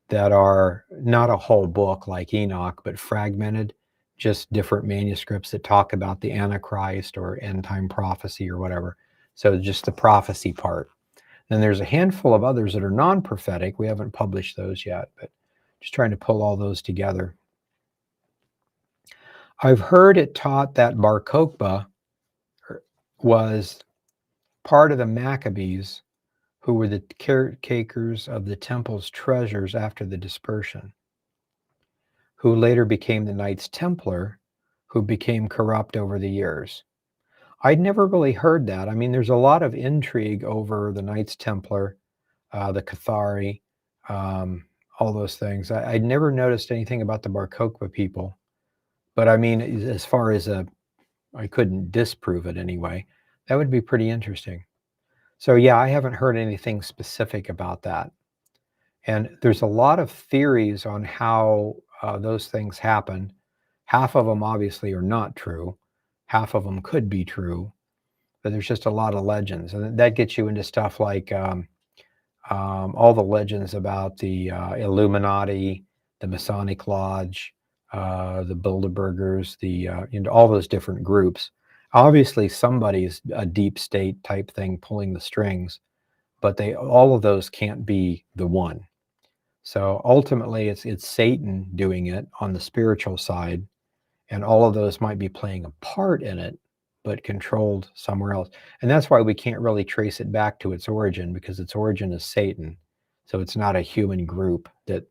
that are not a whole book like Enoch, but fragmented, just different manuscripts that talk about the Antichrist or end time prophecy or whatever. So just the prophecy part. Then there's a handful of others that are non-prophetic. We haven't published those yet, but just trying to pull all those together. I've heard it taught that Bar Kokhba was part of the Maccabees, who were the caretakers of the temple's treasures after the dispersion, who later became the Knights Templar, who became corrupt over the years. I'd never really heard that. I mean, there's a lot of intrigue over the Knights Templar, the Cathari, all those things. I'd never noticed anything about the Bar Kokhba people. But I mean, as far as I couldn't disprove it anyway. That would be pretty interesting. So yeah, I haven't heard anything specific about that. And there's a lot of theories on how those things happen. Half of them obviously are not true. Half of them could be true. But there's just a lot of legends. And that gets you into stuff like all the legends about the Illuminati, the Masonic Lodge, the Bilderbergers, all those different groups. Obviously, somebody's a deep state type thing pulling the strings, but all of those can't be the one. So ultimately, it's Satan doing it on the spiritual side, and all of those might be playing a part in it, but controlled somewhere else. And that's why we can't really trace it back to its origin, because its origin is Satan. So it's not a human group that,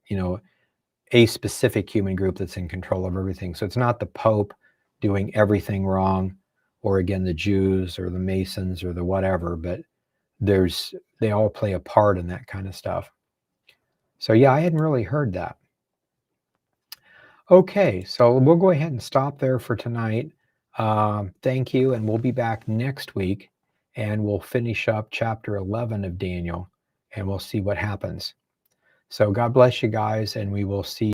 a specific human group that's in control of everything. So it's not the Pope doing everything wrong, or again, the Jews or the Masons or the whatever, but they all play a part in that kind of stuff. So yeah, I hadn't really heard that. Okay, so we'll go ahead and stop there for tonight. Thank you, and we'll be back next week, and we'll finish up chapter 11 of Daniel, and we'll see what happens. So God bless you guys, and we will see